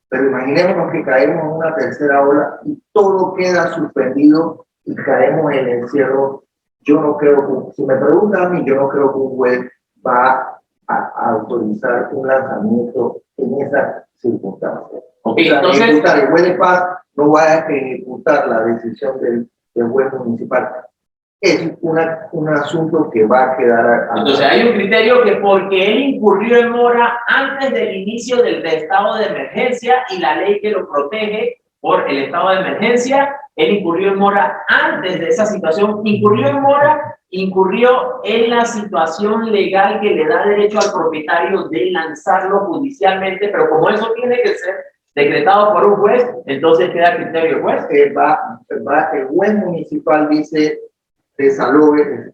Speaker 3: pero imaginémonos que caemos en una tercera ola y todo queda suspendido y caemos en el encierro. Yo no creo, si me preguntan a mí, yo no creo que un juez va a autorizar un lanzamiento en esa circunstancia.
Speaker 2: Okay,
Speaker 3: o sea,
Speaker 2: entonces,
Speaker 3: el juez de paz no va a ejecutar la decisión del juez municipal. es un asunto que va a quedar.
Speaker 2: Entonces hay un criterio que porque él incurrió en mora antes del inicio del estado de emergencia y la ley que lo protege por el estado de emergencia, él incurrió en mora antes de esa situación, incurrió en mora, incurrió en la situación legal que le da derecho al propietario de lanzarlo judicialmente, pero como eso tiene que ser decretado por un juez, entonces queda criterio del juez.
Speaker 3: El juez municipal dice desaloje,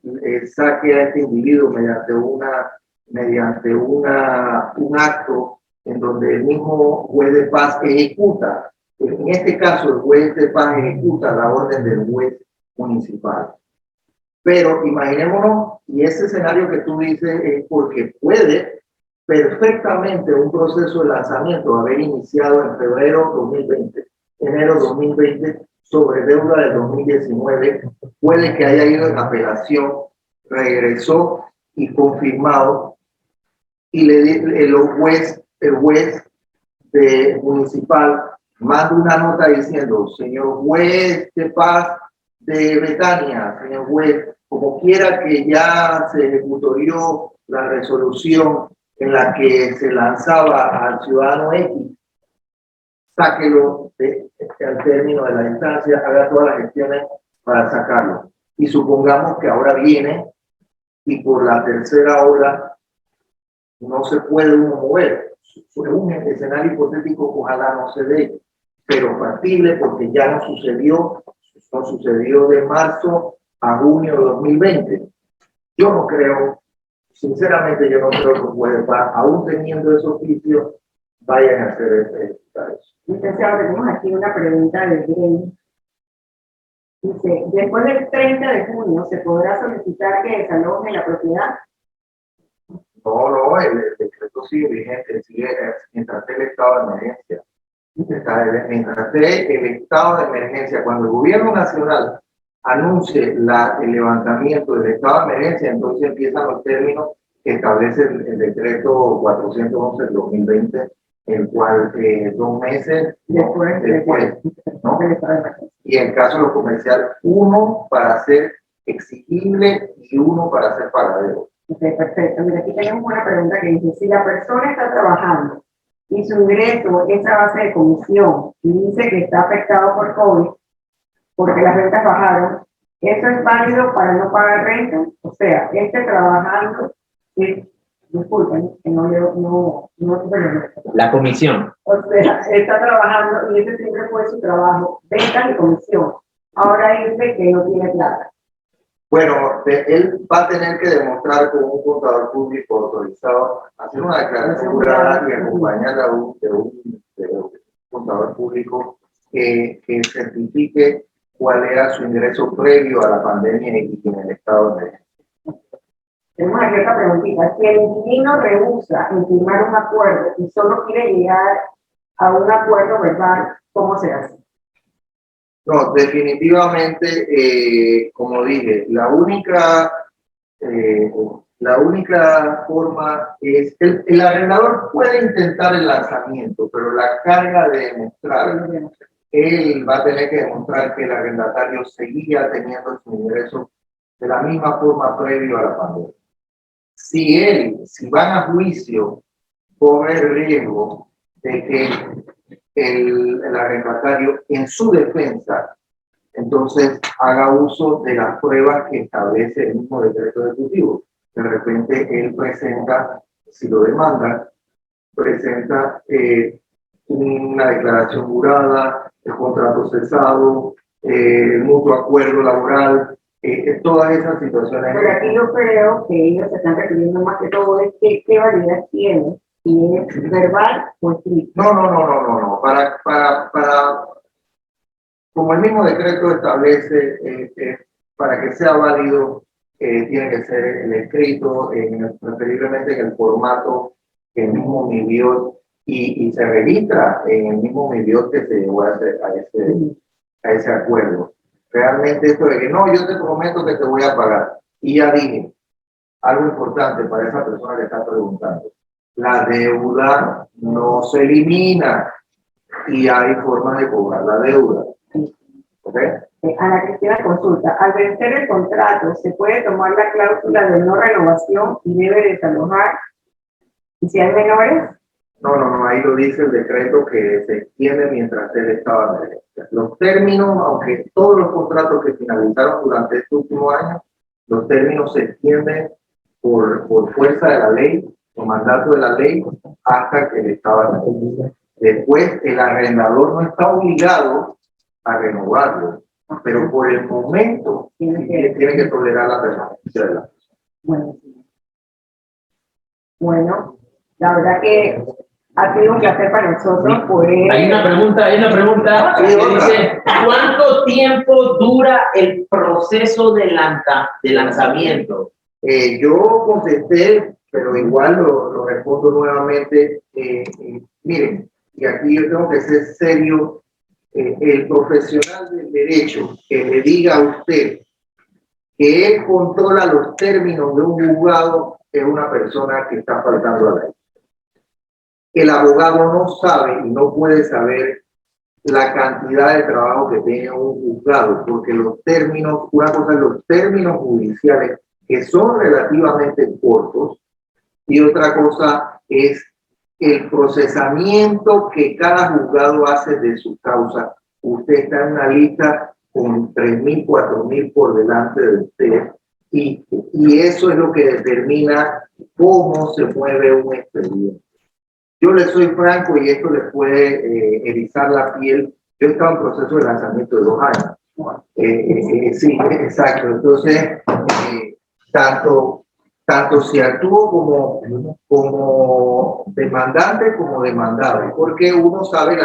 Speaker 3: saque a este individuo mediante un acto en donde el mismo juez de paz ejecuta. En este caso, el juez de paz ejecuta la orden del juez municipal. Pero imaginémonos, y ese escenario que tú dices es porque puede perfectamente un proceso de lanzamiento haber iniciado en enero 2020, sobre deuda de 2019, puede que haya ido en apelación, regresó y confirmado, y el juez municipal manda una nota diciendo: señor juez de paz de Betania, señor juez, como quiera que ya se ejecutorió la resolución en la que se lanzaba al ciudadano X, sáquelo al término de la instancia, haga todas las gestiones para sacarlo. Y supongamos que ahora viene y por la tercera ola no se puede uno mover. Fue un escenario hipotético, ojalá no se dé, pero factible porque ya no sucedió de marzo a junio de 2020. Yo no creo, sinceramente yo no creo que puede, aún teniendo esos oficios, vayan a hacer eso.
Speaker 4: Licenciado, tenemos aquí una pregunta de Grey. Dice: después del 30 de junio, ¿se podrá solicitar que desaloje la propiedad?
Speaker 3: No, el decreto sigue vigente, mientras esté el estado de emergencia. Mientras esté el estado de emergencia, cuando el gobierno nacional anuncie el levantamiento del estado de emergencia, entonces empiezan los términos que establece el decreto 411 del 2020, el cual 2 meses después, ¿no? Y en caso de los comerciales, 1 para ser exigible y 1 para ser pagadero.
Speaker 4: Ok, perfecto. Mira, aquí tenemos una pregunta que dice: si la persona está trabajando y su ingreso es a base de comisión y dice que está afectado por COVID porque las rentas bajaron, ¿eso es válido para no pagar renta? O sea, trabajando, disculpen, que no,
Speaker 2: La comisión.
Speaker 4: o sea, está trabajando y ese siempre fue su trabajo, ventas y comisión. Ahora dice que no tiene plata.
Speaker 3: Bueno, él va a tener que demostrar con un contador público autorizado, hacer una declaración jurada y acompañarla de un contador público que certifique cuál era su ingreso previo a la pandemia y en el estado de emergencia.
Speaker 4: Tenemos aquí otra preguntita. Si el inquilino rehúsa en firmar un acuerdo y solo quiere llegar a un acuerdo verbal, ¿cómo se hace?
Speaker 3: No, definitivamente, como dije, la única forma es, el arrendador puede intentar el lanzamiento, pero la carga de demostrar, él va a tener que demostrar que el arrendatario seguía teniendo su ingreso de la misma forma previo a la pandemia. Si van a juicio, corre el riesgo de que el arrendatario, en su defensa, entonces haga uso de las pruebas que establece el mismo decreto ejecutivo. De repente él presenta, si lo demandan, presenta una declaración jurada, el contrato cesado, el mutuo acuerdo laboral, todas esas situaciones.
Speaker 4: Pero aquí yo creo que ellos se están refiriendo más que todo es qué validez tiene, si es verbal o escrito.
Speaker 3: No. Como el mismo decreto establece, para que sea válido, tiene que ser el escrito, preferiblemente en el formato que el mismo MIBIOT y se registra en el mismo MIBIOT que se llegó a ese acuerdo. Realmente esto de que no, yo te prometo que te voy a pagar. Y ya dije, algo importante para esa persona que está preguntando. La deuda no se elimina y hay formas de cobrar la deuda. ¿Ok?
Speaker 4: Ana Cristina consulta, al vencer el contrato, ¿se puede tomar la cláusula de no renovación y debe desalojar? ¿Y si hay menores?
Speaker 3: No, ahí lo dice el decreto que se extiende mientras él estaba en emergencia. Los términos, aunque todos los contratos que finalizaron durante este último año, los términos se extienden por fuerza de la ley, por mandato de la ley, hasta que él estaba en emergencia. Después, el arrendador no está obligado a renovarlo, pero por el momento tiene que tolerar la permanencia de la persona.
Speaker 4: Bueno, la verdad que ha sido un placer para nosotros poder...
Speaker 2: Hay una pregunta que dice, ¿cuánto tiempo dura el proceso de lanzamiento?
Speaker 3: Yo contesté, pero igual lo respondo nuevamente. Miren, y aquí yo tengo que ser serio, el profesional del derecho que le diga a usted que él controla los términos de un juzgado es una persona que está faltando a la ley. El abogado no sabe y no puede saber la cantidad de trabajo que tiene un juzgado, porque los términos, una cosa es los términos judiciales, que son relativamente cortos, y otra cosa es el procesamiento que cada juzgado hace de su causa. Usted está en una lista con 3.000, 4.000 por delante de usted, y eso es lo que determina cómo se mueve un expediente. Yo le soy franco y esto le puede erizar la piel. Yo he estado en proceso de lanzamiento de 2 años. Sí, exacto. Entonces, tanto si actúo como demandante como demandado, porque uno sabe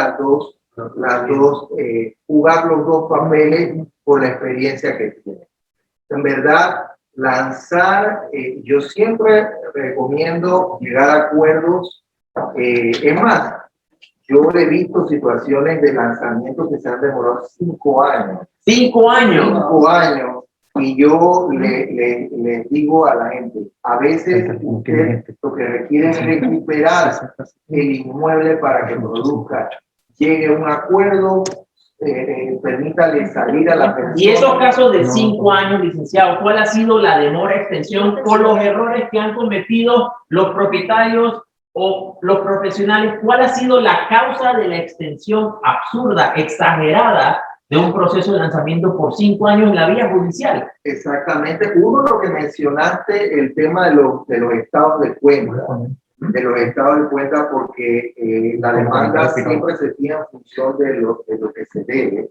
Speaker 3: jugar los dos papeles por la experiencia que tiene. En verdad, lanzar, yo siempre recomiendo llegar a acuerdos. Es más, yo he visto situaciones de lanzamiento que se han demorado 5 años.
Speaker 2: 5 años.
Speaker 3: 5 años. Y yo le digo a la gente, a veces usted lo que requiere es recuperar el inmueble para que produzca. Llegue a un acuerdo, permítale salir a la persona.
Speaker 2: Y esos casos de 5 años, licenciado, ¿cuál ha sido la demora, extensión por los errores que han cometido los propietarios o los profesionales? ¿Cuál ha sido la causa de la extensión absurda, exagerada de un proceso de lanzamiento por 5 años en la vía judicial?
Speaker 3: Exactamente. Uno, lo que mencionaste, el tema de los estados de cuenta. De los estados de cuenta, porque la demanda siempre se tiene en función de lo que se debe,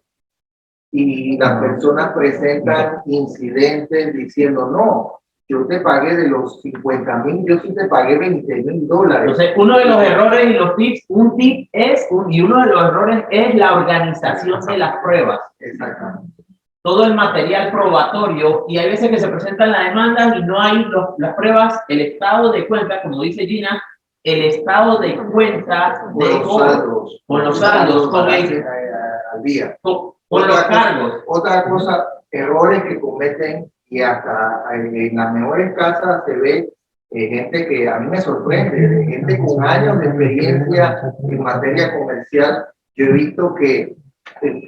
Speaker 3: y las personas presentan incidentes diciendo, no, yo te pagué de los 50.000, yo sí te pagué $20.000.
Speaker 2: Entonces, uno de los errores y los tips, uno de los errores es la organización de las pruebas.
Speaker 3: Exactamente.
Speaker 2: Todo el material probatorio, y hay veces que se presentan las demandas y no hay las pruebas, el estado de cuenta, como dice Gina, el estado de cuenta con los saldos,
Speaker 3: al día.
Speaker 2: Con los cargos.
Speaker 3: Otra cosa, errores que cometen, y hasta en las mejores casas se ve gente que a mí me sorprende, gente con años de experiencia en materia comercial. Yo he visto que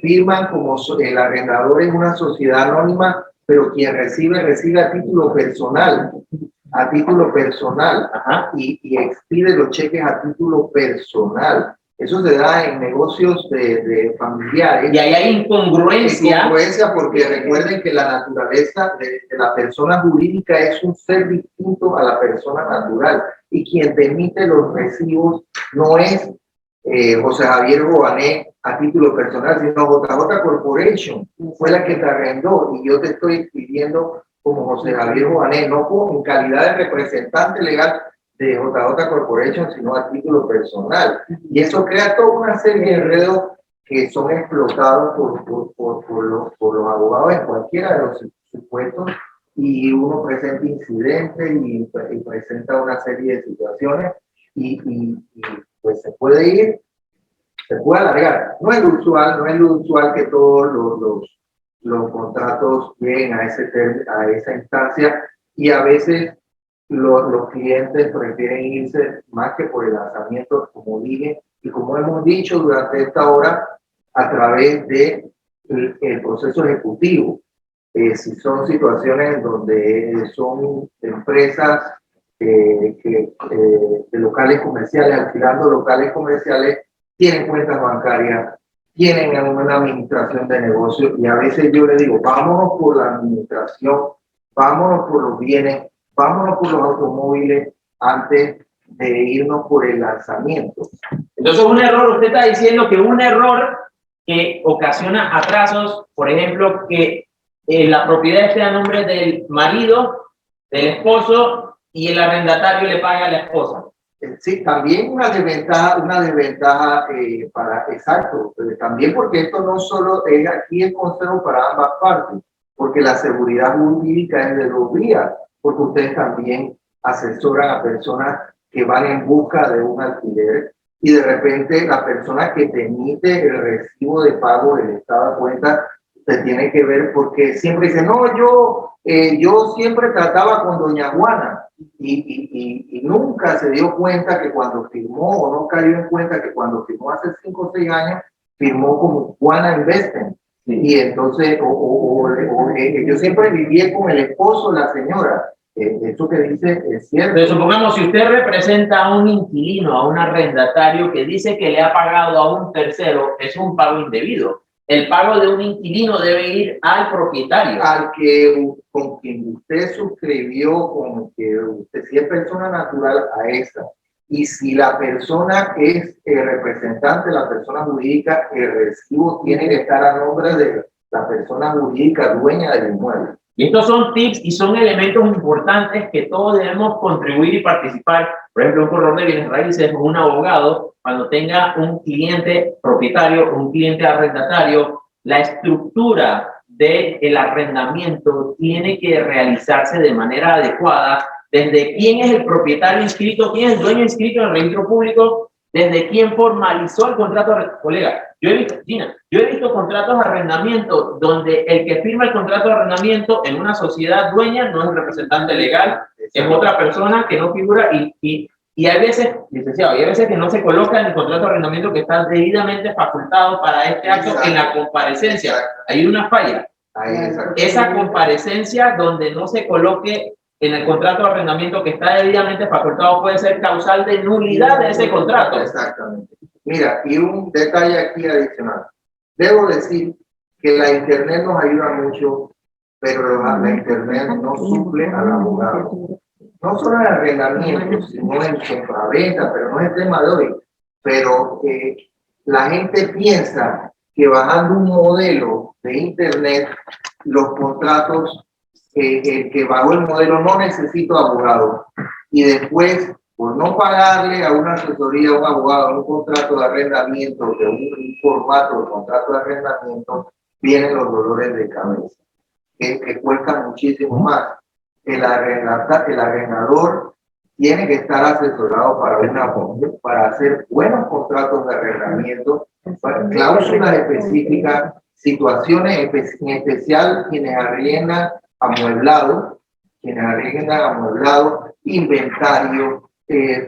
Speaker 3: firman como el arrendador en una sociedad anónima, pero quien recibe a título personal, y expide los cheques a título personal. Eso se da en negocios de familiares.
Speaker 2: Y ahí hay incongruencia.
Speaker 3: Incongruencia, porque recuerden que la naturaleza de la persona jurídica es un ser distinto a la persona natural, y quien te emite los recibos no es José Javier Boané a título personal, sino JJ Corporation fue la que te arrendó, y yo te estoy pidiendo como José Javier Boané, no en calidad de representante legal de JJ Corporation, sino a título personal. Y eso crea toda una serie de enredos que son explotados por los abogados en cualquiera de los supuestos, y uno presenta incidentes y presenta una serie de situaciones, y pues se puede alargar. No es lo usual que todos los contratos lleguen a esa instancia, y a veces los clientes prefieren irse más que por el lanzamiento, como dije, y como hemos dicho durante esta hora, a través de el proceso ejecutivo. Si son situaciones donde son empresas de locales comerciales, alquilando locales comerciales, tienen cuentas bancarias, tienen una administración de negocios, y a veces yo le digo, vámonos por la administración, vámonos por los bienes, vámonos por los automóviles antes de irnos por el lanzamiento.
Speaker 2: Entonces, un error, usted está diciendo que un error que ocasiona atrasos, por ejemplo, que la propiedad esté a nombre del marido, del esposo, y el arrendatario le paga a la esposa.
Speaker 3: Sí, también una desventaja para, exacto, también porque esto no solo es aquí el consejo para ambas partes, porque la seguridad jurídica es de 2 vías, porque ustedes también asesoran a personas que van en busca de un alquiler, y de repente la persona que te emite el recibo de pago del estado de cuenta te tiene que ver, porque siempre dice, no, yo siempre trataba con doña Juana, y nunca se dio cuenta que cuando firmó, o no cayó en cuenta que cuando firmó hace 5 o 6 años, firmó como Juana Investment. Y entonces, yo siempre viví con el esposo de la señora. Eso que dice es cierto.
Speaker 2: Pero supongamos, si usted representa a un inquilino, a un arrendatario que dice que le ha pagado a un tercero, es un pago indebido. El pago de un inquilino debe ir al propietario.
Speaker 3: Al que, con quien usted suscribió, con que usted, si es persona natural, a esa. Y si la persona es el representante, la persona jurídica, el recibo tiene que estar a nombre de la persona jurídica dueña del inmueble.
Speaker 2: Y estos son tips y son elementos importantes que todos debemos contribuir y participar. Por ejemplo, un corredor de bienes raíces o un abogado, cuando tenga un cliente propietario, un cliente arrendatario, la estructura del arrendamiento tiene que realizarse de manera adecuada, desde quién es el propietario inscrito, quién es el dueño inscrito en el registro público, desde quién formalizó el contrato. Colega, yo he visto contratos de arrendamiento donde el que firma el contrato de arrendamiento en una sociedad dueña no es el representante legal, es otra persona que no figura, y hay veces, licenciado, hay veces que no se coloca en el contrato de arrendamiento que está debidamente facultado para este acto. Exacto. En la comparecencia. Hay una falla. Esa comparecencia donde no se coloque en el contrato de arrendamiento que está debidamente facultado puede ser causal de nulidad de ese contrato.
Speaker 3: Exactamente. Mira, y un detalle aquí adicional. Debo decir que la Internet nos ayuda mucho, pero la Internet no suple al abogado. No solo en el arrendamiento, sino en compraventa, pero no es el tema de hoy. Pero la gente piensa que bajando un modelo de Internet, los contratos, el que bajó el modelo no necesita abogado. Y después, por no pagarle a una asesoría, a un abogado, un contrato de arrendamiento, de un formato de contrato de arrendamiento, vienen los dolores de cabeza, que cuestan muchísimo más. El arrendador tiene que estar asesorado para hacer buenos contratos de arrendamiento, cláusulas específicas, situaciones en especial quienes arriendan amueblado, inventario,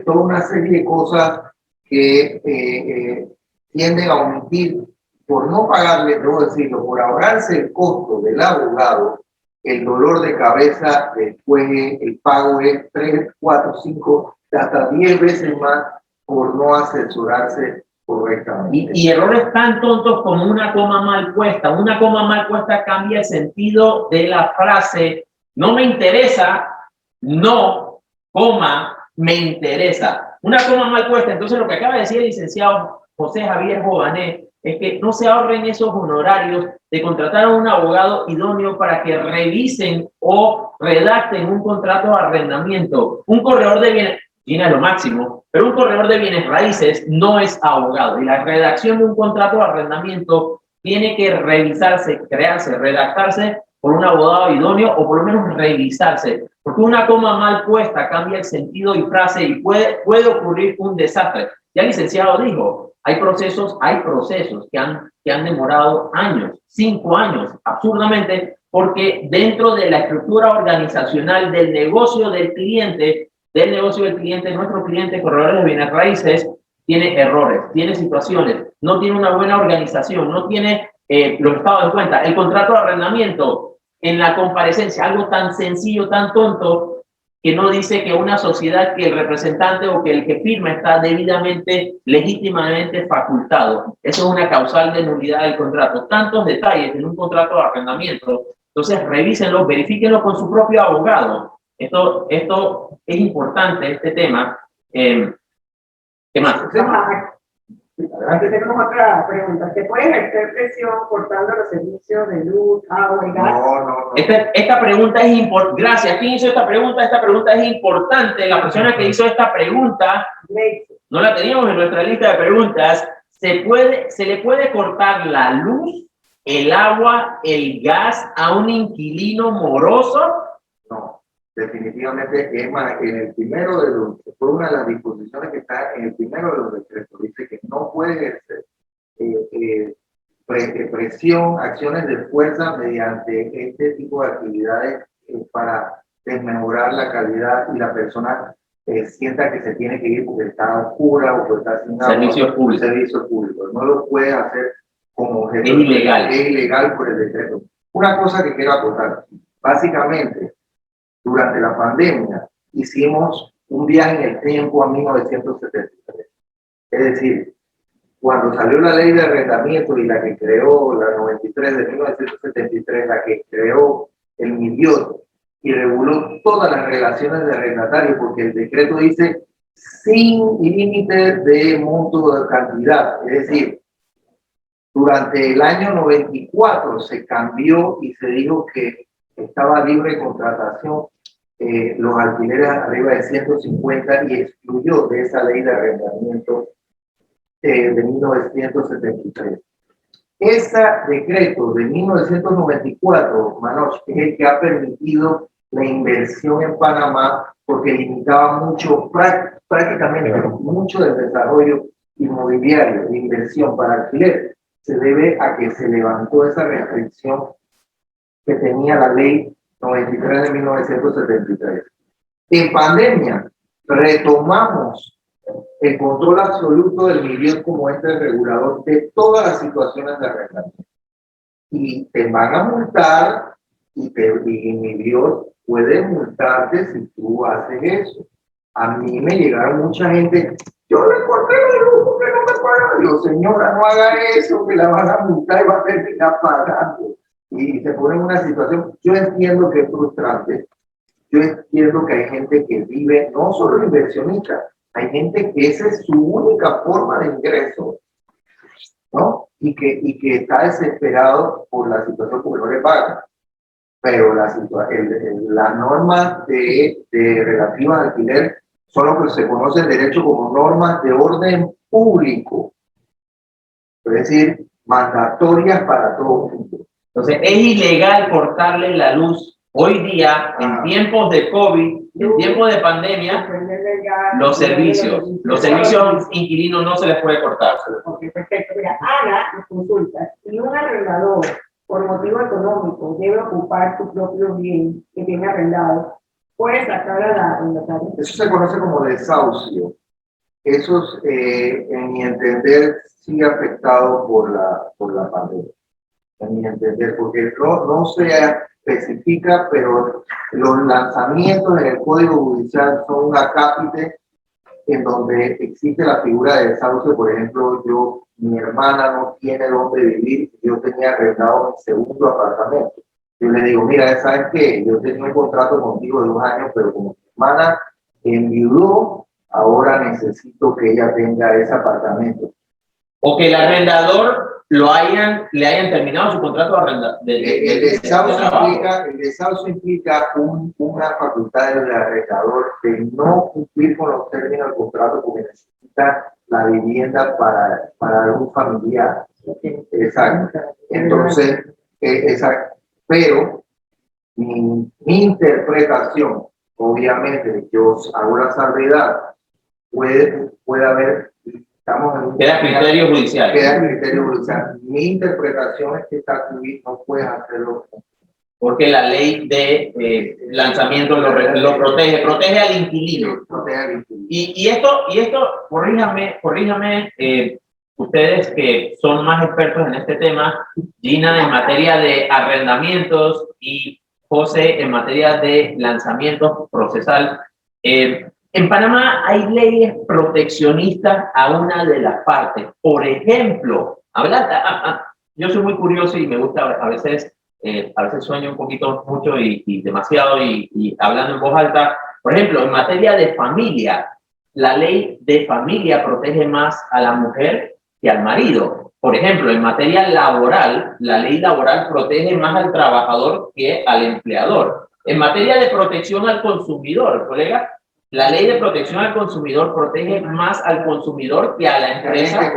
Speaker 3: toda una serie de cosas que tienden a omitir por no pagarle, debo decirlo, por ahorrarse el costo del abogado. El dolor de cabeza después, el pago es 3, 4, 5, hasta 10 veces más por no asesorarse correctamente.
Speaker 2: Y errores tan tontos como una coma mal puesta. Una coma mal puesta cambia el sentido de la frase. No me interesa, no, coma, me interesa. Una coma mal puesta. Entonces, lo que acaba de decir el licenciado José Javier Jované es que no se ahorren esos honorarios de contratar a un abogado idóneo para que revisen o redacten un contrato de arrendamiento. Un corredor de bienes, tiene lo máximo, pero un corredor de bienes raíces no es abogado, y la redacción de un contrato de arrendamiento tiene que revisarse, crearse, redactarse por un abogado idóneo, o por lo menos revisarse, porque una coma mal puesta cambia el sentido y frase y puede ocurrir un desastre. Ya el licenciado dijo, hay procesos que han demorado años, 5 años, absurdamente, porque dentro de la estructura organizacional del negocio del cliente, nuestro cliente, corredores de bienes raíces, tiene errores, tiene situaciones, no tiene una buena organización, no tiene los estados de cuenta, el contrato de arrendamiento, en la comparecencia, algo tan sencillo, tan tonto, que no dice que una sociedad, que el representante o que el que firma está debidamente, legítimamente facultado. Eso es una causal de nulidad del contrato. Tantos detalles en un contrato de arrendamiento. Entonces, revísenlo, verifíquenlo con su propio abogado. Esto es importante, este tema. ¿Qué más?
Speaker 4: Aquí tenemos otra pregunta. ¿Se puede ejercer presión cortando los servicios de luz, agua y gas?
Speaker 3: No.
Speaker 2: Esta pregunta es importante. Gracias. ¿Quién hizo esta pregunta? Esta pregunta es importante. La persona que hizo esta pregunta, no la teníamos en nuestra lista de preguntas. ¿Se le puede cortar la luz, el agua, el gas a un inquilino moroso?
Speaker 3: No, definitivamente. Es más, en el primero de los, fue una de las disposiciones que está en el primero de los decretos, dice que no puede ejercer presión, acciones de fuerza mediante este tipo de actividades para desmejorar la calidad y la persona sienta que se tiene que ir porque está oscura o porque está sin agua.
Speaker 2: Servicios
Speaker 3: públicos. No lo puede hacer como objeto.
Speaker 2: Es ilegal.
Speaker 3: Es ilegal por el decreto. Una cosa que quiero acotar, básicamente, durante la pandemia hicimos un viaje en el tiempo a 1973. Es decir, cuando salió la ley de arrendamiento y la que creó la 93 de 1973, la que creó el MIDIOT y reguló todas las relaciones de arrendatario, porque el decreto dice sin límite de monto de cantidad. Es decir, durante el año 94 se cambió y se dijo que estaba libre de contratación los alquileres arriba de 150 y excluyó de esa ley de arrendamiento de 1973. Ese decreto de 1994, Manoj, es el que ha permitido la inversión en Panamá porque limitaba mucho, prácticamente mucho del desarrollo inmobiliario, de inversión para alquiler. Se debe a que se levantó esa restricción que tenía la ley 93 de 1973. En pandemia, retomamos el control absoluto del MIDIOT como este regulador de todas las situaciones de arrendamiento. Y te van a multar y MIDIOT puede multarte si tú haces eso. A mí me llegaron mucha gente, yo le corté la luz porque no me pagan. Digo, señora, no haga eso, que la van a multar y va a terminar pagando. Y se pone en una situación, yo entiendo que es frustrante, yo entiendo que hay gente que vive, no solo inversionistas, hay gente que esa es su única forma de ingreso, ¿no? Y que está desesperado por la situación porque no le pagan. Pero las normas relativas al alquiler son lo que se conoce en derecho como normas de orden público. Es decir, mandatorias para todo el mundo.
Speaker 2: Entonces, es ilegal cortarle la luz hoy día, en tiempos de COVID, en tiempos de pandemia, los servicios inquilinos no se les puede cortar.
Speaker 4: Ok, perfecto. Mira, Ana nos consulta, si un arrendador por motivo económico debe ocupar su propio bien que tiene arrendado, ¿puede sacar a la arrendataria?
Speaker 3: Eso se conoce como desahucio. Eso es, en mi entender, sí afectado por la pandemia. En mi entender, porque no se especifica, pero los lanzamientos en el Código Judicial son un acápite en donde existe la figura de desahucio. Por ejemplo, mi hermana no tiene dónde vivir, yo tenía arrendado mi segundo apartamento. Yo le digo, mira, ¿sabes qué? Yo tenía un contrato contigo de 2 años, pero como mi hermana enviudó, ahora necesito que ella tenga ese apartamento.
Speaker 2: O que el arrendador le hayan terminado su contrato de arrendamiento.
Speaker 3: El desahucio implica una facultad del arrendador de no cumplir con los términos del contrato porque necesita la vivienda para un familiar. Exacto. Entonces, exacto. Pero mi interpretación, obviamente, yo hago la salvedad, puede haber.
Speaker 2: Queda criterio judicial.
Speaker 3: Queda criterio judicial. Mi interpretación es que esta no puede hacerlo.
Speaker 2: Porque la ley de lanzamiento lo protege al inquilino.
Speaker 3: Protege al inquilino.
Speaker 2: Y esto, corríjame, ustedes que son más expertos en este tema, Gina en materia de arrendamientos y José en materia de lanzamiento procesal, en Panamá hay leyes proteccionistas a una de las partes. Por ejemplo, yo soy muy curioso y me gusta a veces sueño un poquito mucho y demasiado y hablando en voz alta. Por ejemplo, en materia de familia, la ley de familia protege más a la mujer que al marido. Por ejemplo, en materia laboral, la ley laboral protege más al trabajador que al empleador. En materia de protección al consumidor, colega, la ley de protección al consumidor protege más al consumidor que a la empresa,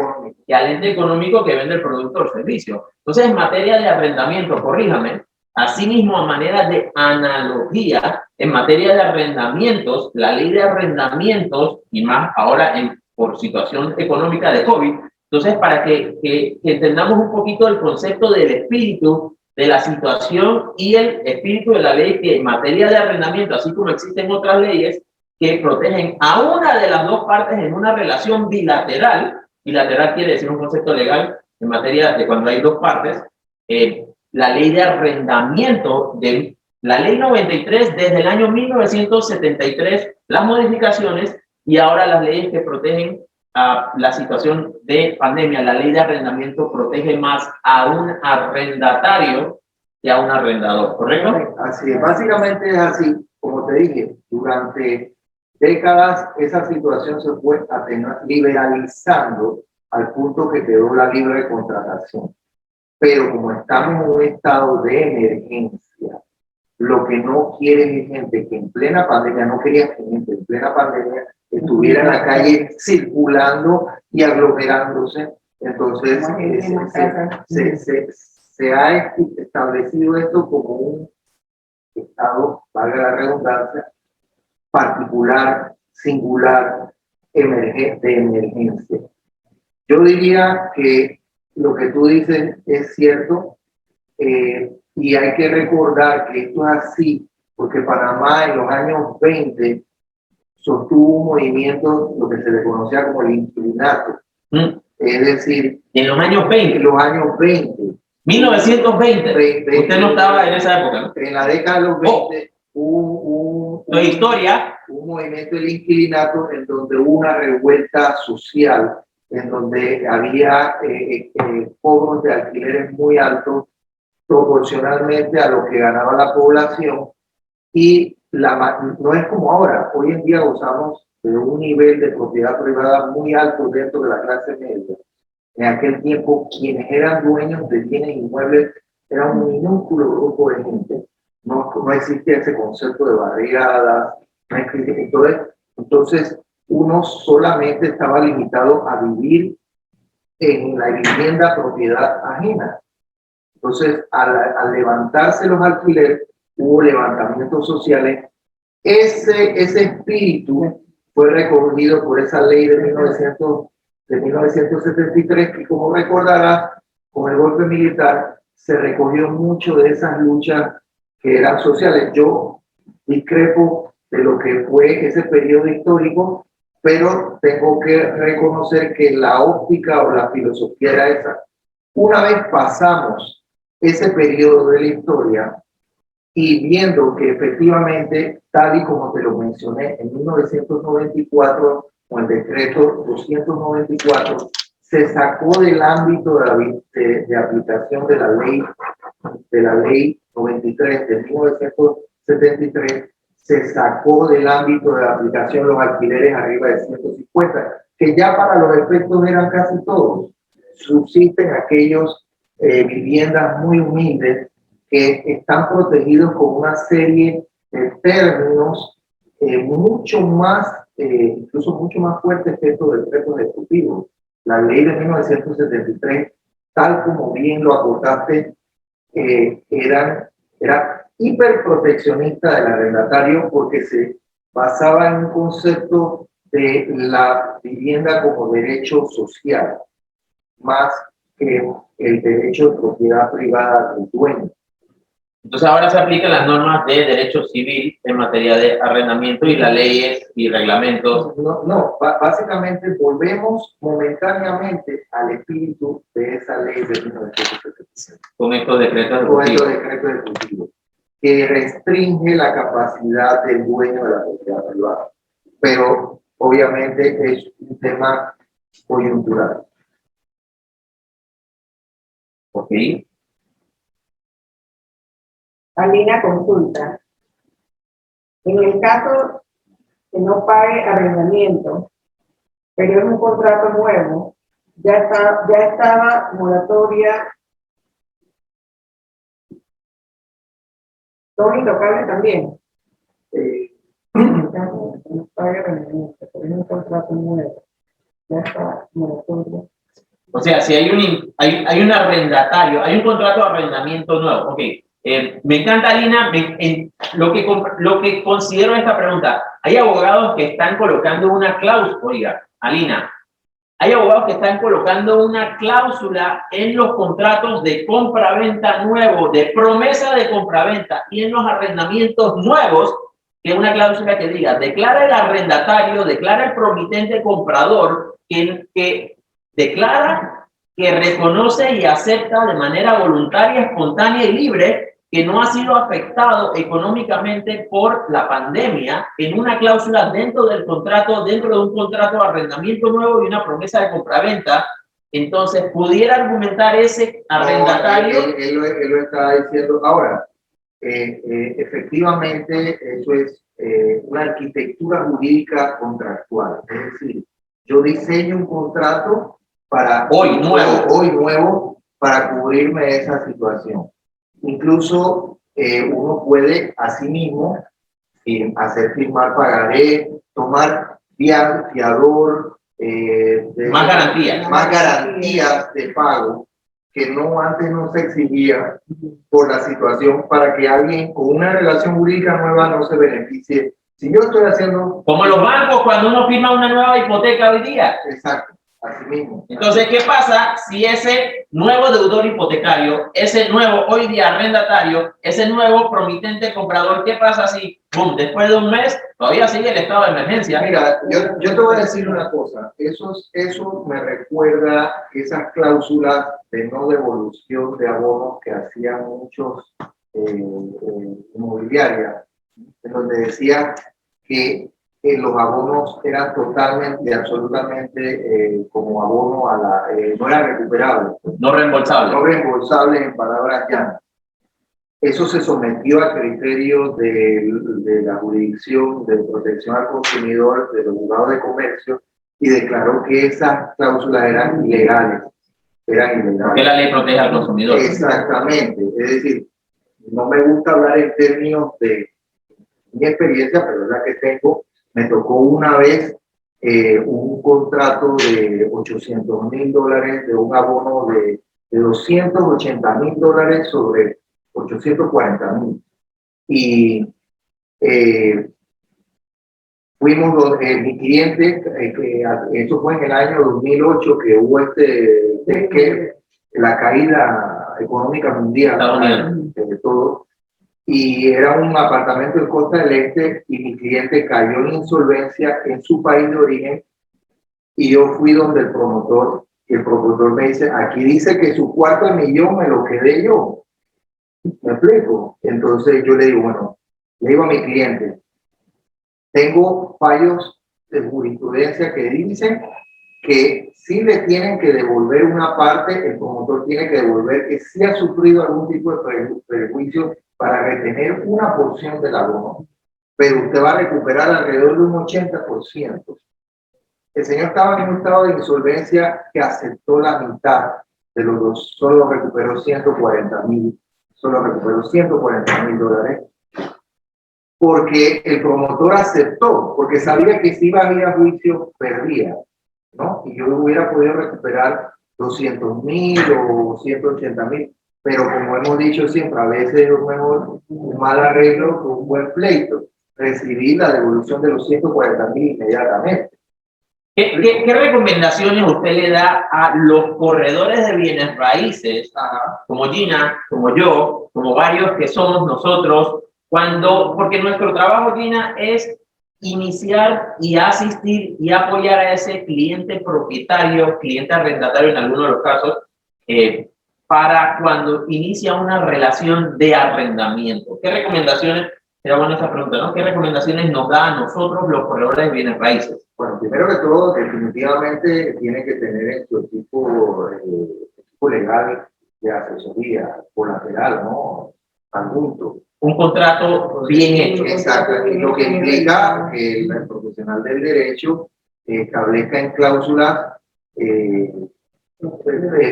Speaker 2: que al ente económico que vende el producto o el servicio. Entonces, en materia de arrendamiento, corríjame, asimismo, a manera de analogía, en materia de arrendamientos, la ley de arrendamientos, y más ahora por situación económica de COVID, entonces, para que entendamos un poquito el concepto del espíritu de la situación y el espíritu de la ley, que en materia de arrendamiento, así como existen otras leyes que protegen a una de las dos partes en una relación bilateral, bilateral quiere decir un concepto legal en materia de cuando hay dos partes, la ley de arrendamiento, de la ley 93 desde el año 1973, las modificaciones y ahora las leyes que protegen a la situación de pandemia. La ley de arrendamiento protege más a un arrendatario que a un arrendador, ¿correcto?
Speaker 3: Así es, básicamente es así, como te dije, durante décadas esa situación se fue liberalizando al punto que quedó la libre contratación. Pero como estamos en un estado de emergencia, lo que no quieren es gente que en plena pandemia, no querían que gente en plena pandemia estuviera en la calle circulando y aglomerándose. Entonces se ha establecido esto como un estado, valga la redundancia, particular, singular, de emergencia. Yo diría que lo que tú dices es cierto, y hay que recordar que esto es así porque Panamá en los años 20 sostuvo un movimiento, lo que se le conocía como el inquilinato. Es decir,
Speaker 2: en los años 20.
Speaker 3: En los años 20.
Speaker 2: 1920. Usted no estaba en esa época, ¿no?
Speaker 3: En la década de los 20 hubo un movimiento del inquilinato en donde hubo una revuelta social, en donde había cobros de alquileres muy altos proporcionalmente a lo que ganaba la población, y no es como ahora. Hoy en día gozamos de un nivel de propiedad privada muy alto dentro de la clase media. En aquel tiempo, quienes eran dueños de bienes inmuebles era un minúsculo grupo de gente. No existía ese concepto de barriadas, no existía. Entonces, uno solamente estaba limitado a vivir en la vivienda propiedad ajena. Entonces, al levantarse los alquileres, hubo levantamientos sociales. Ese espíritu fue recogido por esa ley de 1973, que, como recordarás, con el golpe militar se recogió mucho de esas luchas que eran sociales. Yo discrepo de lo que fue ese periodo histórico, pero tengo que reconocer que la óptica o la filosofía era esa. Una vez pasamos ese periodo de la historia y viendo que efectivamente, tal y como te lo mencioné, en 1994, con el decreto 294, se sacó del ámbito de aplicación de la ley 93 de 1973, se sacó del ámbito de aplicación los alquileres arriba de 150, que ya para los efectos eran casi todos. Subsisten aquellos viviendas muy humildes que están protegidos con una serie de términos mucho más, incluso mucho más fuertes que estos decretos ejecutivos. La ley de 1973, tal como bien lo acotaste, era hiperproteccionista del arrendatario, porque se basaba en un concepto de la vivienda como derecho social, más que el derecho de propiedad privada del dueño.
Speaker 2: Entonces ahora se aplican las normas de derecho civil en materia de arrendamiento y las leyes y reglamentos.
Speaker 3: Básicamente volvemos momentáneamente al espíritu de esa ley de 1977.
Speaker 2: Con estos decretos
Speaker 3: Con estos
Speaker 2: ejecutivos.
Speaker 3: decretos ejecutivos, que restringe la capacidad del dueño de la propiedad privada. Pero obviamente es un tema coyuntural.
Speaker 2: ¿Ok?
Speaker 4: Alina, consulta. En el caso que no pague arrendamiento, pero es un contrato nuevo, ya estaba moratoria, son intocables también. No pague arrendamiento, pero es un contrato nuevo, ya está moratoria.
Speaker 2: O sea, si hay un arrendatario, hay un contrato de arrendamiento nuevo. Ok. Me encanta, Alina, lo que considero esta pregunta. Hay abogados que están colocando una cláusula, oiga, Alina, hay abogados que están colocando una cláusula en los contratos de compra-venta nuevos, de promesa de compra-venta y en los arrendamientos nuevos, que una cláusula que diga, declara el arrendatario, declara el promitente comprador, que declara que reconoce y acepta de manera voluntaria, espontánea y libre que no ha sido afectado económicamente por la pandemia en una cláusula dentro del contrato, dentro de un contrato de arrendamiento nuevo y una promesa de compraventa. Entonces, ¿pudiera argumentar ese arrendatario?
Speaker 3: No, él lo está diciendo. Ahora, efectivamente, eso es una arquitectura jurídica contractual. Es decir, yo diseño un contrato para hoy nuevo para cubrirme esa situación. Incluso uno puede asimismo hacer firmar pagaré, tomar fiador,
Speaker 2: Más
Speaker 3: garantías de pago que antes no se exigía por la situación para que alguien con una relación jurídica nueva no se beneficie. Si yo estoy haciendo...
Speaker 2: Como los bancos cuando uno firma una nueva hipoteca hoy día.
Speaker 3: Exacto. Así mismo.
Speaker 2: Entonces, ¿qué pasa si ese nuevo deudor hipotecario, ese nuevo hoy día arrendatario, ese nuevo promitente comprador, qué pasa si, boom, después de un mes, todavía sigue el estado de emergencia?
Speaker 3: Mira, yo te voy a decir una cosa. Eso me recuerda esas cláusulas de no devolución de abonos que hacían muchos inmobiliarias, en donde decía que los abonos eran totalmente, absolutamente como abono a no eran recuperables.
Speaker 2: No reembolsables.
Speaker 3: No reembolsables en palabras llanas. Eso se sometió a criterios de la jurisdicción de protección al consumidor de los juzgados de comercio y declaró que esas cláusulas eran ilegales.
Speaker 2: Porque la ley protege al consumidor.
Speaker 3: Exactamente. Es decir, no me gusta hablar en términos de mi experiencia, pero es la que tengo. Me tocó una vez un contrato de $800,000 de un abono de $280,000 sobre $840,000. Y fuimos mi cliente, eso fue en el año 2008 que hubo la caída económica mundial de todo. Y era un apartamento en Costa del Este y mi cliente cayó en insolvencia en su país de origen y yo fui donde el promotor y el promotor me dice, aquí dice que su $250,000 me lo quedé yo. ¿Me explico? Entonces yo le digo, bueno, le digo a mi cliente, tengo fallos de jurisprudencia que dicen que si le tienen que devolver una parte, el promotor tiene que devolver que sí ha sufrido algún tipo de perjuicio para retener una porción del abono, pero usted va a recuperar alrededor de un 80%. El señor estaba en un estado de insolvencia que aceptó la mitad de los dos, solo recuperó $140,000, porque el promotor aceptó, porque sabía que si iba a ir a juicio, perdía, ¿no? Y yo hubiera podido recuperar $200,000 o $180,000. Pero como hemos dicho siempre, a veces es mejor un mal arreglo que un buen pleito. Recibí la devolución de los $140,000 inmediatamente.
Speaker 2: ¿Qué recomendaciones usted le da a los corredores de bienes raíces, como Gina, como yo, como varios que somos nosotros, porque nuestro trabajo, Gina, es iniciar y asistir y apoyar a ese cliente propietario, cliente arrendatario en algunos de los casos, para cuando inicia una relación de arrendamiento? ¿Qué recomendaciones, era buena esa pregunta, ¿no? ¿Qué recomendaciones nos da a nosotros los corredores de bienes raíces?
Speaker 3: Bueno, primero que todo, definitivamente tiene que tener en su equipo legal de asesoría colateral, ¿no? Adjunto.
Speaker 2: Un contrato bien hecho.
Speaker 3: Exacto, lo que implica que el profesional del derecho establezca en cláusulas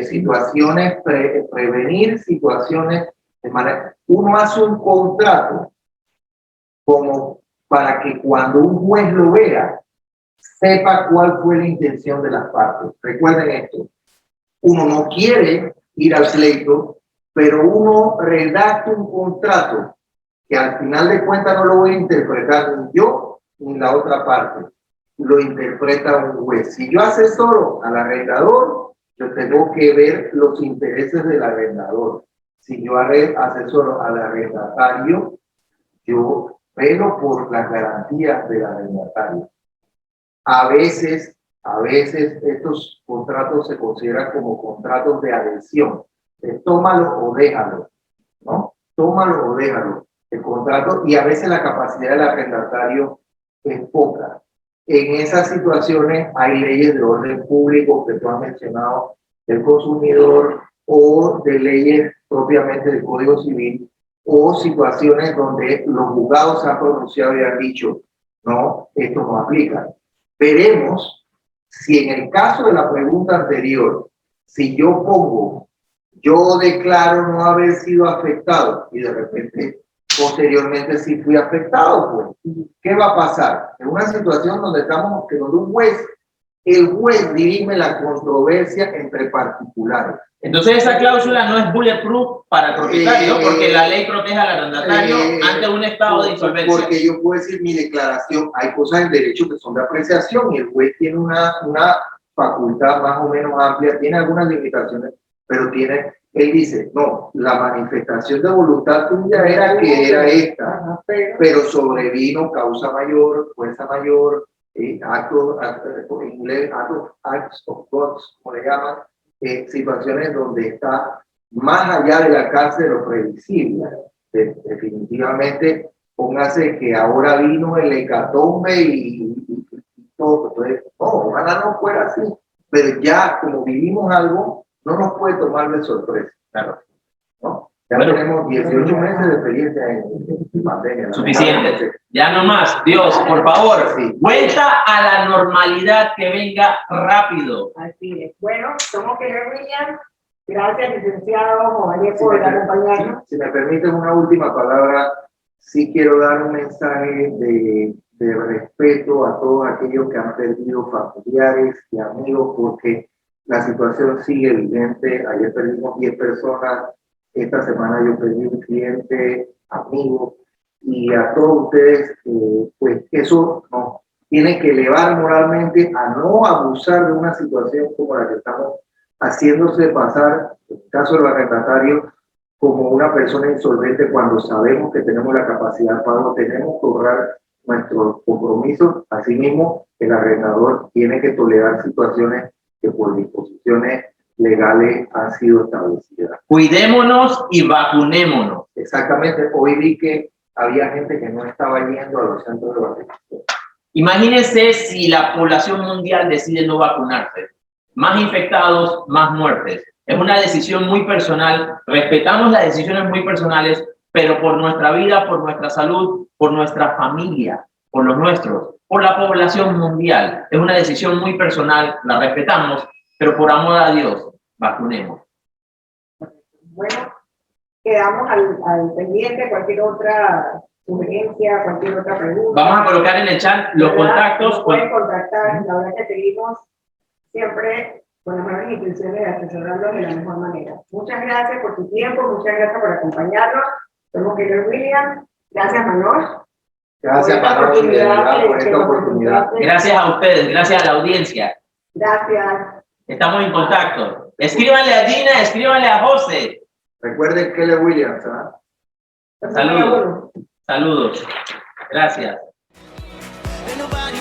Speaker 3: situaciones, prevenir situaciones de manera. Uno hace un contrato como para que cuando un juez lo vea, sepa cuál fue la intención de las partes. Recuerden esto, uno no quiere ir al pleito, pero uno redacta un contrato que al final de cuentas no lo voy a interpretar ni yo ni la otra parte, lo interpreta un juez. Si yo asesoro al arrendador, yo tengo que ver los intereses del arrendador. Si yo asesoro al arrendatario, yo velo por las garantías del arrendatario. A veces estos contratos se consideran como contratos de adhesión. Tómalo o déjalo, ¿no? Tómalo o déjalo. El contrato, y a veces la capacidad del arrendatario es poca. En esas situaciones hay leyes de orden público que tú has mencionado, del consumidor, o de leyes propiamente del Código Civil, o situaciones donde los juzgados se han pronunciado y han dicho, no, esto no aplica. Veremos si en el caso de la pregunta anterior, si yo declaro no haber sido afectado y de repente posteriormente sí fui afectado, pues, ¿qué va a pasar? En una situación donde estamos, que donde el juez dirime la controversia entre particulares.
Speaker 2: Entonces esa cláusula no es bulletproof para el propietario, porque la ley protege al arrendatario ante un estado de insolvencia.
Speaker 3: Porque yo puedo decir mi declaración, hay cosas en derecho que son de apreciación y el juez tiene una facultad más o menos amplia, tiene algunas limitaciones, pero él dice, no, la manifestación de voluntad tuya era que era esta, pero sobrevino causa mayor, fuerza mayor, en inglés, acts of God, como le llaman, situaciones donde está más allá de la cárcel de lo previsible. Definitivamente, póngase que ahora vino el hecatombe y todo. Entonces, no, ojalá no fuera así, pero ya como vivimos algo, no nos puede tomar de sorpresa. Claro. ¿No? Ya tenemos 18 meses de experiencia en pandemia.
Speaker 2: Suficiente. Ya no más. Dios, por favor, vuelta a la normalidad, que venga rápido.
Speaker 4: Así es. Bueno, somos Keller Williams. Gracias, licenciado Movalier, por acompañarnos.
Speaker 3: Si me permiten una última palabra, sí quiero dar un mensaje de respeto a todos aquellos que han perdido familiares y amigos, porque la situación sigue vigente. Ayer perdimos 10 personas. Esta semana yo perdí un cliente, amigo, y a todos ustedes, pues eso nos tiene que elevar moralmente a no abusar de una situación como la que estamos haciéndose pasar, en el caso de los arrendatarios, como una persona insolvente cuando sabemos que tenemos la capacidad de pago, tenemos que honrar nuestros compromisos. Asimismo, el arrendador tiene que tolerar situaciones que por disposiciones legales han sido establecidas.
Speaker 2: Cuidémonos y vacunémonos.
Speaker 3: Exactamente. Hoy vi que había gente que no estaba yendo a los centros de vacunación.
Speaker 2: Imagínense si la población mundial decide no vacunarse. Más infectados, más muertes. Es una decisión muy personal. Respetamos las decisiones muy personales, pero por nuestra vida, por nuestra salud, por nuestra familia, por los nuestros, por la población mundial. Es una decisión muy personal, la respetamos, pero por amor a Dios, vacunemos.
Speaker 4: Bueno, quedamos al pendiente. Cualquier otra sugerencia, cualquier otra pregunta.
Speaker 2: Vamos a colocar en el chat los contactos.
Speaker 4: Nos pueden contactar. La verdad que seguimos siempre con las mejores intenciones de asesorarlos de la mejor manera. Muchas gracias por tu tiempo, muchas gracias por acompañarnos. Somos Keller Williams. Gracias, Manoj.
Speaker 3: Gracias, Panoche, de verdad, por esta oportunidad.
Speaker 2: Gracias a ustedes, gracias a la audiencia.
Speaker 4: Gracias.
Speaker 2: Estamos en contacto. Escríbanle a Gina, escríbanle a José.
Speaker 3: Recuerden Keller Williams, ¿ah?
Speaker 2: Saludos. Saludos. Gracias.
Speaker 1: Ain't nobody